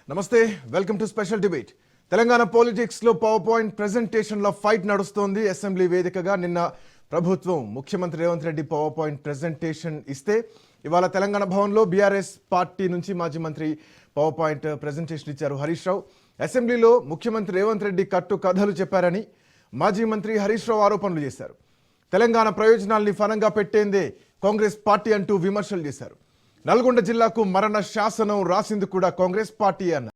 నమస్తే, welcome to special debate. Telangana politics లో power point presentation లో ఫైట్ నడుస్తోంది. అసెంబ్లీ వేదికగా నిన్న ప్రభుత్వం ముఖ్యమంత్రి Revanth Reddy power point presentation ఇస్తే ఇవాళ తెలంగాణ భవన్లో బీఆర్ఎస్ పార్టీ నుంచి మాజీ మంత్రి పవర్ పాయింట్ ప్రెజెంటేషన్ ఇచ్చారు హరీష్ రావు. అసెంబ్లీలో ముఖ్యమంత్రి రేవంత్ రెడ్డి కట్టు కథలు చెప్పారని మాజీ మంత్రి హరీష్ రావు ఆరోపణలు చేశారు. తెలంగాణ ప్రయోజనాల్ని ఫలంగా పెట్టేందే కాంగ్రెస్ పార్టీ అంటూ విమర్శలు చేశారు. నల్గొండ జిల్లాకు మరణ శాసనం రాసింది కూడా కాంగ్రెస్ పార్టీ అన్నారు.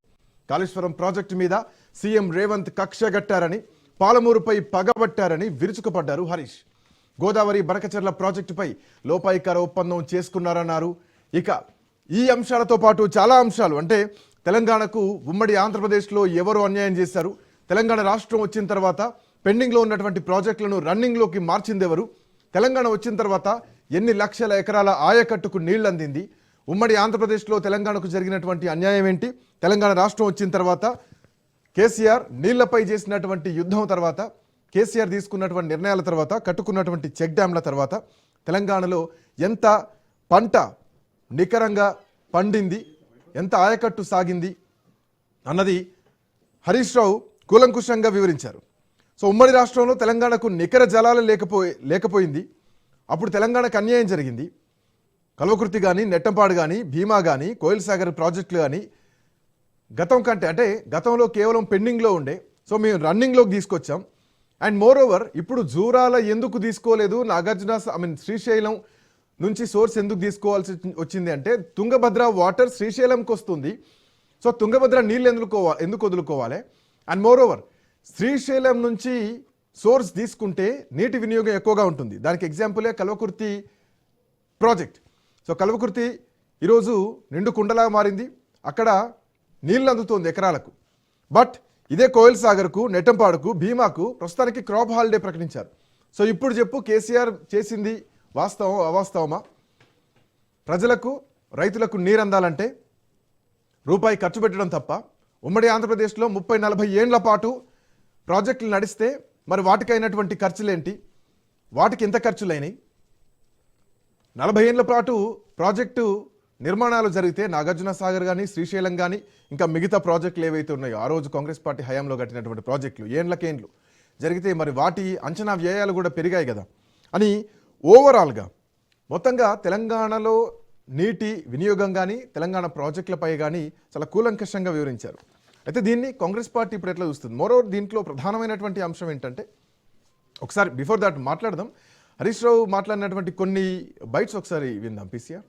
కాళేశ్వరం ప్రాజెక్టు మీద సీఎం రేవంత్ కక్షగట్టారని, పాలమూరుపై పగబట్టారని విరుచుకుపడ్డారు హరీష్. గోదావరి బనకచెర్ల ప్రాజెక్టుపై లోపాయికార ఒప్పందం చేసుకున్నారన్నారు. ఇక ఈ అంశాలతో పాటు చాలా అంశాలు, అంటే తెలంగాణకు ఉమ్మడి ఆంధ్రప్రదేశ్లో ఎవరు అన్యాయం చేశారు, తెలంగాణ రాష్ట్రం వచ్చిన తర్వాత పెండింగ్లో ఉన్నటువంటి ప్రాజెక్టులను రన్నింగ్లోకి మార్చిందెవరు, తెలంగాణ వచ్చిన తర్వాత ఎన్ని లక్షల ఎకరాల ఆయకట్టుకు నీళ్లు అందింది, ఉమ్మడి ఆంధ్రప్రదేశ్లో తెలంగాణకు జరిగినటువంటి అన్యాయం ఏంటి, తెలంగాణ రాష్ట్రం వచ్చిన తర్వాత కేసీఆర్ నీళ్లపై చేసినటువంటి యుద్ధం తర్వాత, కేసీఆర్ తీసుకున్నటువంటి నిర్ణయాల తర్వాత, కట్టుకున్నటువంటి చెక్ డ్యాంల తర్వాత తెలంగాణలో ఎంత పంట నికరంగా పండింది, ఎంత ఆయకట్టు సాగింది అన్నది హరీష్ రావు కూలంకుషంగా వివరించారు. సో ఉమ్మడి రాష్ట్రంలో తెలంగాణకు నికర జలాలు లేకపోయింది. అప్పుడు తెలంగాణకు అన్యాయం జరిగింది. కల్వకుర్తి కానీ, నెట్టంపాడు కానీ, భీమా కానీ, కోయిల్ సాగర్ ప్రాజెక్టులు కానీ గతం కంటే, అంటే గతంలో కేవలం పెండింగ్లో ఉండే, సో మేము రన్నింగ్లోకి తీసుకొచ్చాం. అండ్ మోర్ ఓవర్ ఇప్పుడు జూరాల ఎందుకు తీసుకోలేదు, నాగార్జున శ్రీశైలం నుంచి సోర్స్ ఎందుకు తీసుకోవాల్సి వచ్చింది అంటే తుంగభద్ర వాటర్ శ్రీశైలంకి వస్తుంది. సో తుంగభద్ర నీళ్ళు ఎందుకు వదులుకోవాలి. అండ్ మోర్ ఓవర్ శ్రీశైలం నుంచి సోర్స్ తీసుకుంటే నీటి వినియోగం ఎక్కువగా ఉంటుంది. దానికి ఎగ్జాంపులే కల్వకుర్తి ప్రాజెక్ట్. సో కల్వకుర్తి ఈరోజు నిండు కుండలా మారింది, అక్కడ నీళ్ళు అందుతోంది ఎకరాలకు. బట్ ఇదే కోయిల్ సాగర్కు, నెట్టంపాడుకు, భీమాకు ప్రస్తుతానికి క్రాప్ హాలిడే ప్రకటించారు. సో ఇప్పుడు చెప్పు, కేసీఆర్ చేసింది వాస్తవం అవాస్తవమా? ప్రజలకు, రైతులకు నీరు అందాలంటే రూపాయి ఖర్చు పెట్టడం తప్ప, ఉమ్మడి ఆంధ్రప్రదేశ్లో 30-40 ఏండ్ల పాటు ప్రాజెక్టులు నడిస్తే మరి వాటికైనటువంటి ఖర్చులేంటి, వాటికి ఎంత ఖర్చులైనాయి? 40 ఏండ్ల పాటు ప్రాజెక్టు నిర్మాణాలు జరిగితే నాగార్జున సాగర్ కానీ, శ్రీశైలం కానీ, ఇంకా మిగతా ప్రాజెక్టులు ఏవైతే ఉన్నాయో ఆ రోజు కాంగ్రెస్ పార్టీ హయాంలో కట్టినటువంటి ప్రాజెక్టులు ఏండ్లకేండ్లు జరిగితే మరి వాటి అంచనా వ్యయాలు కూడా పెరిగాయి కదా అని ఓవరాల్గా మొత్తంగా తెలంగాణలో నీటి వినియోగం కానీ, తెలంగాణ ప్రాజెక్టులపై కానీ చాలా కూలంకషంగా వివరించారు. అయితే దీన్ని కాంగ్రెస్ పార్టీ ఇప్పుడు ఎట్లా చూస్తుంది? మరోవర్ దీంట్లో ప్రధానమైనటువంటి అంశం ఏంటంటే, ఒకసారి బిఫోర్ దాట్ మాట్లాడదాం. హరీష్ రావు మాట్లాడినటువంటి కొన్ని బైట్స్ ఒకసారి విందాం. పీసీఆర్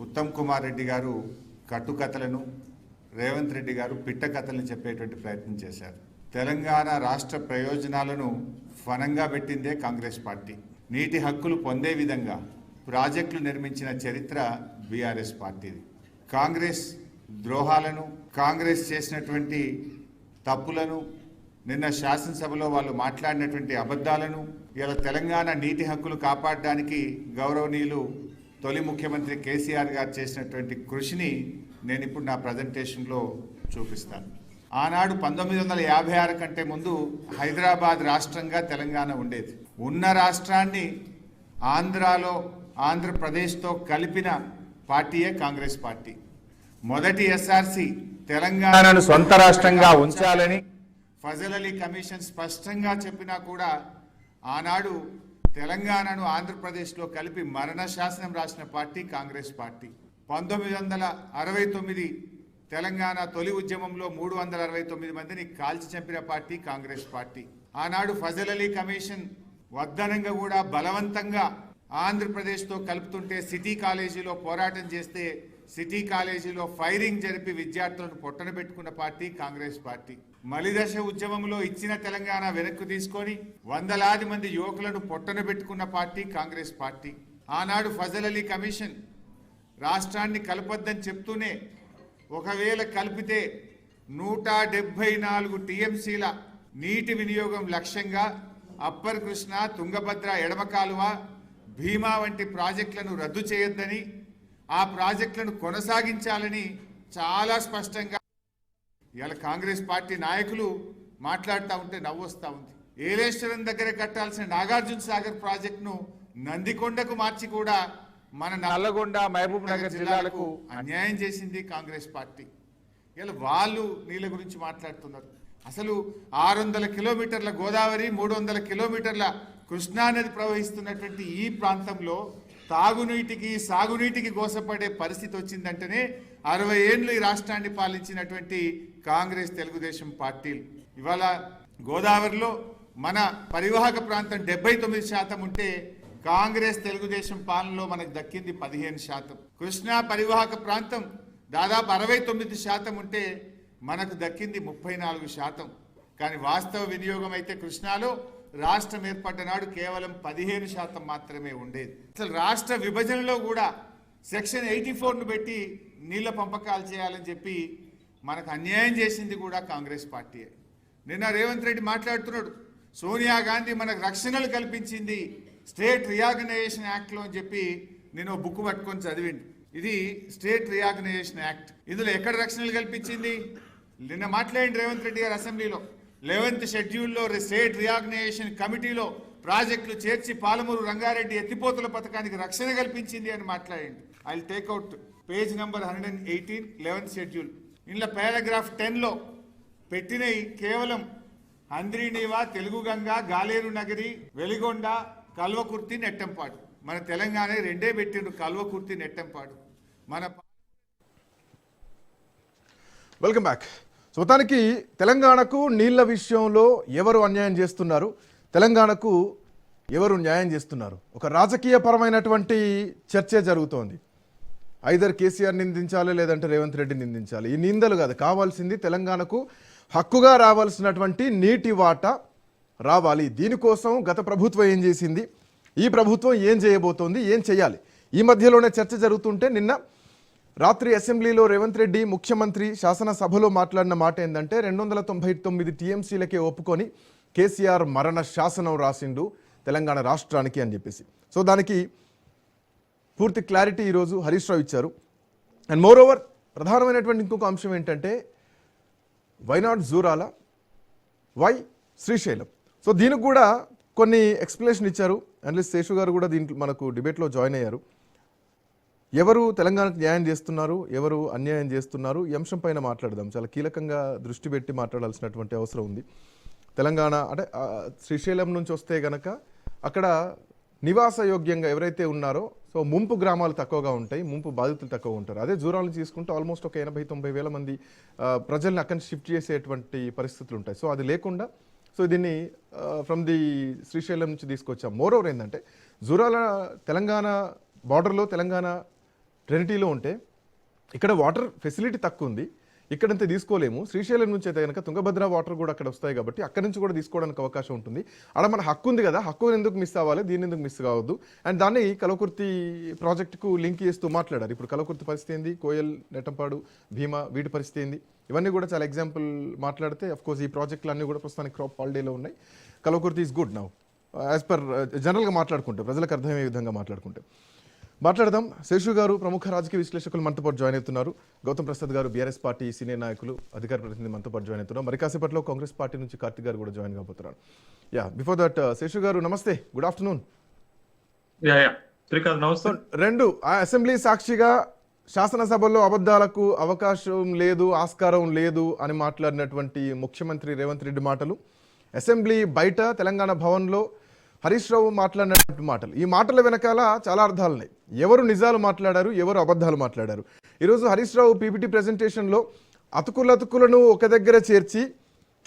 ఉత్తమ్ కుమార్ రెడ్డి గారు కట్టుకథలను, రేవంత్ రెడ్డి గారు పిట్ట కథలను చెప్పేటువంటి ప్రయత్నం చేశారు. తెలంగాణ రాష్ట్ర ప్రయోజనాలను ఫనంగా పెట్టిందే కాంగ్రెస్ పార్టీ. నీటి హక్కులు పొందే విధంగా ప్రాజెక్టులు నిర్మించిన చరిత్ర బీఆర్ఎస్ పార్టీది. కాంగ్రెస్ ద్రోహాలను, కాంగ్రెస్ చేసినటువంటి తప్పులను, నిన్న శాసనసభలో వాళ్ళు మాట్లాడినటువంటి అబద్ధాలను, ఇలా తెలంగాణ నీటి హక్కులు కాపాడడానికి గౌరవనీయులు తొలి ముఖ్యమంత్రి కేసీఆర్ గారు చేసినటువంటి కృషిని నేను ఇప్పుడు నా ప్రజెంటేషన్లో చూపిస్తాను. ఆనాడు 1956 కంటే ముందు హైదరాబాద్ రాష్ట్రంగా తెలంగాణ ఉండేది. ఉన్న రాష్ట్రాన్ని ఆంధ్రప్రదేశ్తో కలిపిన పార్టీయే కాంగ్రెస్ పార్టీ. మొదటి ఎస్ఆర్సి తెలంగాణను సొంత రాష్ట్రంగా ఉంచాలని ఫజల్ అలీ కమిషన్ స్పష్టంగా చెప్పినా కూడా ఆనాడు తెలంగాణను ఆంధ్రప్రదేశ్లో కలిపి మరణ శాసనం రాసిన పార్టీ కాంగ్రెస్ పార్టీ. 1969 తెలంగాణ తొలి ఉద్యమంలో 369 మందిని కాల్చి చంపిన పార్టీ కాంగ్రెస్ పార్టీ. ఆనాడు ఫజల్ అలీ కమిషన్ వద్దనంగా కూడా బలవంతంగా ఆంధ్రప్రదేశ్తో కలుపుతుంటే సిటీ కాలేజీలో పోరాటం చేస్తే సిటీ కాలేజీలో ఫైరింగ్ జరిపి విద్యార్థులను పొట్టన పెట్టుకున్న పార్టీ కాంగ్రెస్ పార్టీ. మలిదశ ఉద్యమంలో ఇచ్చిన తెలంగాణ వెనక్కు తీసుకొని వందలాది మంది యువకులను పొట్టన పెట్టుకున్న పార్టీ కాంగ్రెస్ పార్టీ. ఆనాడు ఫజల్ అలీ కమిషన్ రాష్ట్రాన్ని కలపొద్దని చెప్తూనే ఒకవేళ కలిపితే 174 టీఎంసీల నీటి వినియోగం లక్ష్యంగా అప్పర్ కృష్ణ, తుంగభద్ర ఎడమ కాలువ, భీమా వంటి ప్రాజెక్టులను రద్దు చేయొద్దని, ఆ ప్రాజెక్టులను కొనసాగించాలని చాలా స్పష్టంగా ఇవాళ కాంగ్రెస్ పార్టీ నాయకులు మాట్లాడుతూ ఉంటే నవ్వు వస్తూ ఉంది. ఏలేశ్వరం దగ్గర కట్టాల్సిన నాగార్జున సాగర్ ప్రాజెక్టును నందికొండకు మార్చి కూడా మన నల్లగొండ మహబూబ్ నగర్ జిల్లాలకు అన్యాయం చేసింది కాంగ్రెస్ పార్టీ. ఇలా వాళ్ళు నీళ్ళ గురించి మాట్లాడుతున్నారు. అసలు 600 కిలోమీటర్ల గోదావరి, 300 కిలోమీటర్ల కృష్ణా నది ప్రవహిస్తున్నటువంటి ఈ ప్రాంతంలో తాగునీటికి సాగునీటికి గోసపడే పరిస్థితి వచ్చిందంటేనే 60 ఏళ్ళు ఈ రాష్ట్రాన్ని పాలించినటువంటి కాంగ్రెస్ తెలుగుదేశం పార్టీలు ఇవాళ గోదావరిలో మన పరివాహక ప్రాంతం 79% ఉంటే కాంగ్రెస్ తెలుగుదేశం పాలనలో మనకు దక్కింది 15%. కృష్ణా పరివాహక ప్రాంతం దాదాపు 69% ఉంటే మనకు దక్కింది 34%. కానీ వాస్తవ వినియోగం అయితే కృష్ణాలో రాష్ట్రం ఏర్పడ్డ నాడు కేవలం 15% మాత్రమే ఉండేది. అసలు రాష్ట్ర విభజనలో కూడా సెక్షన్ 84ను పెట్టి నీళ్ల పంపకాలు చేయాలని చెప్పి మనకు అన్యాయం చేసింది కూడా కాంగ్రెస్ పార్టీ. నిన్న రేవంత్ రెడ్డి మాట్లాడుతున్నాడు, సోనియా గాంధీ మనకు రక్షణలు కల్పించింది స్టేట్ రియాగనైజేషన్ యాక్ట్లో అని చెప్పి నేను బుక్ పట్టుకొని చదివింది. ఇది స్టేట్ రియాగనైజేషన్ యాక్ట్. ఇందులో ఎక్కడ రక్షణలు కల్పించింది? నిన్న మాట్లాడింది రేవంత్ రెడ్డి గారు అసెంబ్లీలో 11th షెడ్యూల్లో స్టేట్ రియాగనైజేషన్ కమిటీలో ప్రాజెక్టులు చేర్చి పాలమూరు రంగారెడ్డి ఎత్తిపోతుల పథకానికి రక్షణ కల్పించింది అని మాట్లాడింది. I take out page number 118 11th schedule. ఇందులో పారాగ్రాఫ్ 10లో పెట్టినవి కేవలం అంద్రీనీవా, తెలుగు గంగా, గాలేరు నగరి, వెలిగొండ, కల్వకుర్తి, నెట్టంపాడు. మన తెలంగాణ రెండే పెట్టిండ్రు, కల్వకుర్తి, నెట్టంపాడు. మన వెల్కమ్ బ్యాక్. సో మొత్తానికి తెలంగాణకు నీళ్ల విషయంలో ఎవరు అన్యాయం చేస్తున్నారు, తెలంగాణకు ఎవరు న్యాయం చేస్తున్నారు, ఒక రాజకీయ పరమైనటువంటి చర్చే జరుగుతోంది. ఐదర్ కేసీఆర్ నిందించాలి, లేదంటే రేవంత్ రెడ్డి నిందించాలి. ఈ నిందలు కాదు, కావాల్సింది తెలంగాణకు హక్కుగా రావాల్సినటువంటి నీటి వాటా రావాలి. దీనికోసం గత ప్రభుత్వం ఏం చేసింది, ఈ ప్రభుత్వం ఏం చేయబోతోంది, ఏం చేయాలి, ఈ మధ్యలోనే చర్చ జరుగుతుంటే నిన్న రాత్రి అసెంబ్లీలో రేవంత్ రెడ్డి ముఖ్యమంత్రి శాసనసభలో మాట్లాడిన మాట ఏంటంటే 299 టీఎంసీలకే ఒప్పుకొని కేసీఆర్ మరణ శాసనం రాసిండు తెలంగాణ రాష్ట్రానికి అని చెప్పేసి. సో దానికి పూర్తి క్లారిటీ ఈరోజు హరీష్ రావు ఇచ్చారు. అండ్ మోర్ ఓవర్ ప్రధానమైనటువంటి ఇంకొక అంశం ఏంటంటే why not Jurala, why Srisailam. So దీనికి కూడా కొన్ని ఎక్స్ప్లెనేషన్ ఇచ్చారు. అనలిస్ట్ శేషు గారు కూడా దీంట్లో మనకు డిబేట్లో జాయిన్ అయ్యారు. ఎవరు తెలంగాణకు న్యాయం చేస్తున్నారు, ఎవరు అన్యాయం చేస్తున్నారు, ఈ అంశం పైన మాట్లాడదాం. చాలా కీలకంగా దృష్టి పెట్టి మాట్లాడాల్సినటువంటి అవసరం ఉంది. తెలంగాణ అంటే శ్రీశైలం నుంచి వస్తే గనక అక్కడ నివాసయోగ్యంగా ఎవరైతే ఉన్నారో సో ముంపు గ్రామాలు తక్కువగా ఉంటాయి, ముంపు బాధితులు తక్కువ ఉంటారు. అదే జూరాలను తీసుకుంటే ఆల్మోస్ట్ ఒక 80-90 వేల మంది ప్రజల్ని అక్కడి షిఫ్ట్ చేసేటువంటి పరిస్థితులు ఉంటాయి. సో అది లేకుండా సో దీన్ని ఫ్రమ్ ది శ్రీశైలం నుంచి తీసుకొచ్చాం. మోర్ ఓవర్ ఏంటంటే జూరాల తెలంగాణ బార్డర్లో, తెలంగాణ ట్రెనిటీలో ఉంటే ఇక్కడ వాటర్ ఫెసిలిటీ తక్కువ ఉంది, ఇక్కడంతా తీసుకోలేము. శ్రీశైలం నుంచి అయితే కనుక తుంగభద్ర వాటర్ కూడా అక్కడ వస్తాయి కాబట్టి అక్కడి నుంచి కూడా తీసుకోవడానికి అవకాశం ఉంటుంది. అక్కడ మన హక్కు ఉంది కదా, హక్కుని ఎందుకు మిస్ అవ్వాలి, దీన్ని ఎందుకు మిస్ కావద్దు. అండ్ దాన్ని కల్వకుర్తి ప్రాజెక్టుకు లింక్ చేస్తూ మాట్లాడారు. ఇప్పుడు కల్వకుర్తి పరిస్థితి ఏంది, కోయల్, నెట్టంపాడు, భీమా వీటి పరిస్థితి ఏంది, ఇవన్నీ కూడా చాలా ఎగ్జాంపుల్ మాట్లాడితే అఫ్కోర్స్ ఈ ప్రాజెక్టులు అన్నీ కూడా ప్రస్తుతానికి క్రాప్ హాలిడేలో ఉన్నాయి. Kalwakurthy is good now as per జనరల్గా మాట్లాడుకుంటే, ప్రజలకు అర్థమయ్యే విధంగా మాట్లాడుకుంటే. మాట్లాడదాం. శేషు గారు ప్రముఖ రాజకీయ విశ్లేషకులు మనతో పాటు జాయిన్ అవుతున్నారు. గౌతమ్ ప్రసాద్ గారు బీఆర్ఎస్ పార్టీ సీనియర్ నాయకులు, అధికార ప్రతినిధి మనతో పాటు జాయిన్ అవుతున్నారు. మరి కాసేపట్లో కాంగ్రెస్ పార్టీ నుంచి కార్తిక్ గారు కూడా జాయిన్ కాబోతున్నారు. బిఫోర్ దట్ శేషు గారు నమస్తే, గుడ్ ఆఫ్టర్నూన్. రెండు అసెంబ్లీ సాక్షిగా శాసనసభలో అబద్ధాలకు అవకాశం లేదు, ఆస్కారం లేదు అని మాట్లాడినటువంటి ముఖ్యమంత్రి రేవంత్ రెడ్డి మాటలు, అసెంబ్లీ బయట తెలంగాణ భవన్లో హరీష్ రావు మాట్లాడినటువంటి మాటలు, ఈ మాటల వెనకాల చాలా అర్థాలు ఉన్నాయి. ఎవరు నిజాలు మాట్లాడారు, ఎవరు అబద్ధాలు మాట్లాడారు. ఈరోజు హరీష్ రావు పీపీటీ ప్రెజెంటేషన్లో అతుకులను ఒక దగ్గర చేర్చి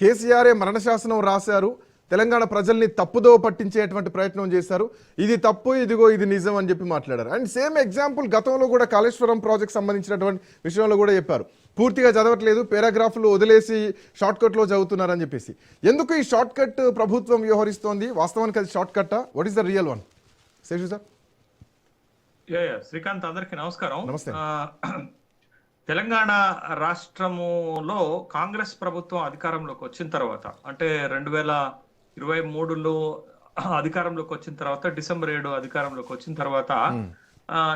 కేసీఆరే మరణశాసనం రాశారు, తెలంగాణ ప్రజల్ని తప్పుదో పట్టించేటువంటి ప్రయత్నం చేశారు, ఇది తప్పు, ఇదిగో ఇది నిజం అని చెప్పి మాట్లాడారు. అండ్ సేమ్ ఎగ్జాంపుల్ గతంలో కూడా కాళేశ్వరం ప్రాజెక్ట్ సంబంధించినటువంటి విషయంలో కూడా చెప్పారు. పూర్తిగా చదవట్లేదు, పారాగ్రాఫ్లు వదిలేసి షార్ట్ కట్లో చదువుతున్నారని చెప్పేసి. ఎందుకు ఈ షార్ట్ కట్ ప్రభుత్వం వ్యవహరిస్తోంది? వాస్తవానికి అది short Katta? What is the real one? Seshu sir. Srikanth, అందరికీ నమస్కారం. నమస్తే. తెలంగాణ రాష్ట్రములో కాంగ్రెస్ ప్రభుత్వం అధికారంలోకి వచ్చిన తర్వాత, అంటే 2023లో అధికారంలోకి వచ్చిన తర్వాత, డిసెంబర్ 7 అధికారంలోకి వచ్చిన తర్వాత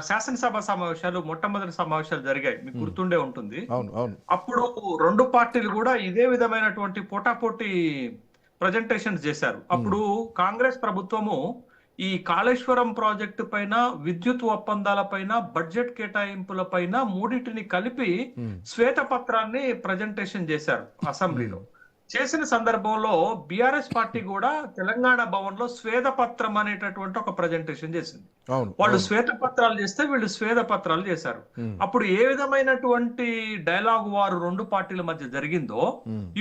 శాసనసభ సమావేశాలు, మొట్టమొదటి సమావేశాలు జరిగాయి, మీకు గుర్తుండే ఉంటుంది. అప్పుడు రెండు పార్టీలు కూడా ఇదే విధమైనటువంటి పోటాపోటీ ప్రజెంటేషన్స్ చేశారు. అప్పుడు కాంగ్రెస్ ప్రభుత్వము ఈ కాళేశ్వరం ప్రాజెక్టు పైన, విద్యుత్ ఒప్పందాల పైన, బడ్జెట్ కేటాయింపుల పైన మూడింటిని కలిపి శ్వేతపత్రాన్ని ప్రజెంటేషన్ చేశారు అసెంబ్లీలో. చేసిన సందర్భంలో బిఆర్ఎస్ పార్టీ కూడా తెలంగాణ భవన్ లో శ్వేతపత్రం అనేటటువంటి ఒక ప్రజెంటేషన్ చేసింది. వాళ్ళు శ్వేతపత్రాలు చేస్తే వీళ్ళు శ్వేతపత్రాలు చేశారు. అప్పుడు ఏ విధమైనటువంటి డైలాగ్ వారు రెండు పార్టీల మధ్య జరిగిందో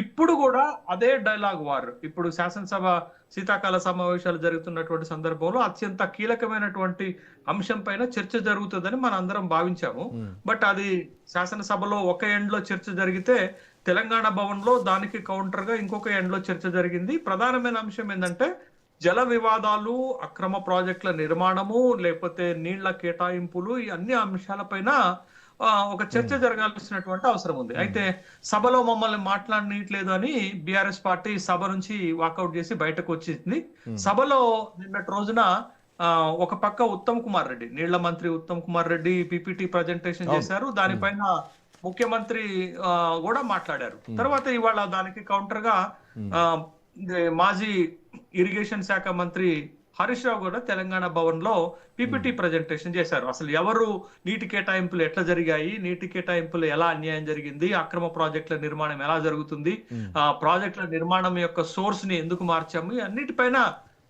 ఇప్పుడు కూడా అదే డైలాగ్ వారు ఇప్పుడు శాసనసభ శీతాకాల సమావేశాలు జరుగుతున్నటువంటి సందర్భంలో అత్యంత కీలకమైనటువంటి అంశం పైన చర్చ జరుగుతుందని మనం అందరం భావించాము. బట్ అది శాసనసభలో ఒక ఎండ్ లో చర్చ జరిగితే తెలంగాణ భవన్ లో దానికి కౌంటర్ గా ఇంకొక ఎండ్ లో చర్చ జరిగింది. ప్రధానమైన అంశం ఏంటంటే జల వివాదాలు, అక్రమ ప్రాజెక్టుల నిర్మాణము, లేకపోతే నీళ్ల కేటాయింపులు, ఈ అన్ని అంశాలపైన ఒక చర్చ జరగాల్సినటువంటి అవసరం ఉంది. అయితే సభలో మమ్మల్ని మాట్లాడనీయట్లేదు అని బిఆర్ఎస్ పార్టీ సభ నుంచి వాకౌట్ చేసి బయటకు వచ్చింది. సభలో నిన్నటి రోజున ఒక పక్క ఉత్తమ్ కుమార్ రెడ్డి, నీళ్ల మంత్రి ఉత్తమ్ కుమార్ రెడ్డి పీపీటీ ప్రజెంటేషన్ చేశారు. దానిపైన ముఖ్యమంత్రి కూడా మాట్లాడారు. తర్వాత ఇవాళ దానికి కౌంటర్ గా మాజీ ఇరిగేషన్ శాఖ మంత్రి హరీష్ రావు కూడా తెలంగాణ భవన్ లో పీపీటీ ప్రజెంటేషన్ చేశారు. అసలు ఎవరు నీటి కేటాయింపులు ఎట్లా జరిగాయి, నీటి కేటాయింపులు ఎలా అన్యాయం జరిగింది, అక్రమ ప్రాజెక్టుల నిర్మాణం ఎలా జరుగుతుంది, ప్రాజెక్టుల నిర్మాణం యొక్క సోర్స్ ని ఎందుకు మార్చాము, అన్నిటిపైన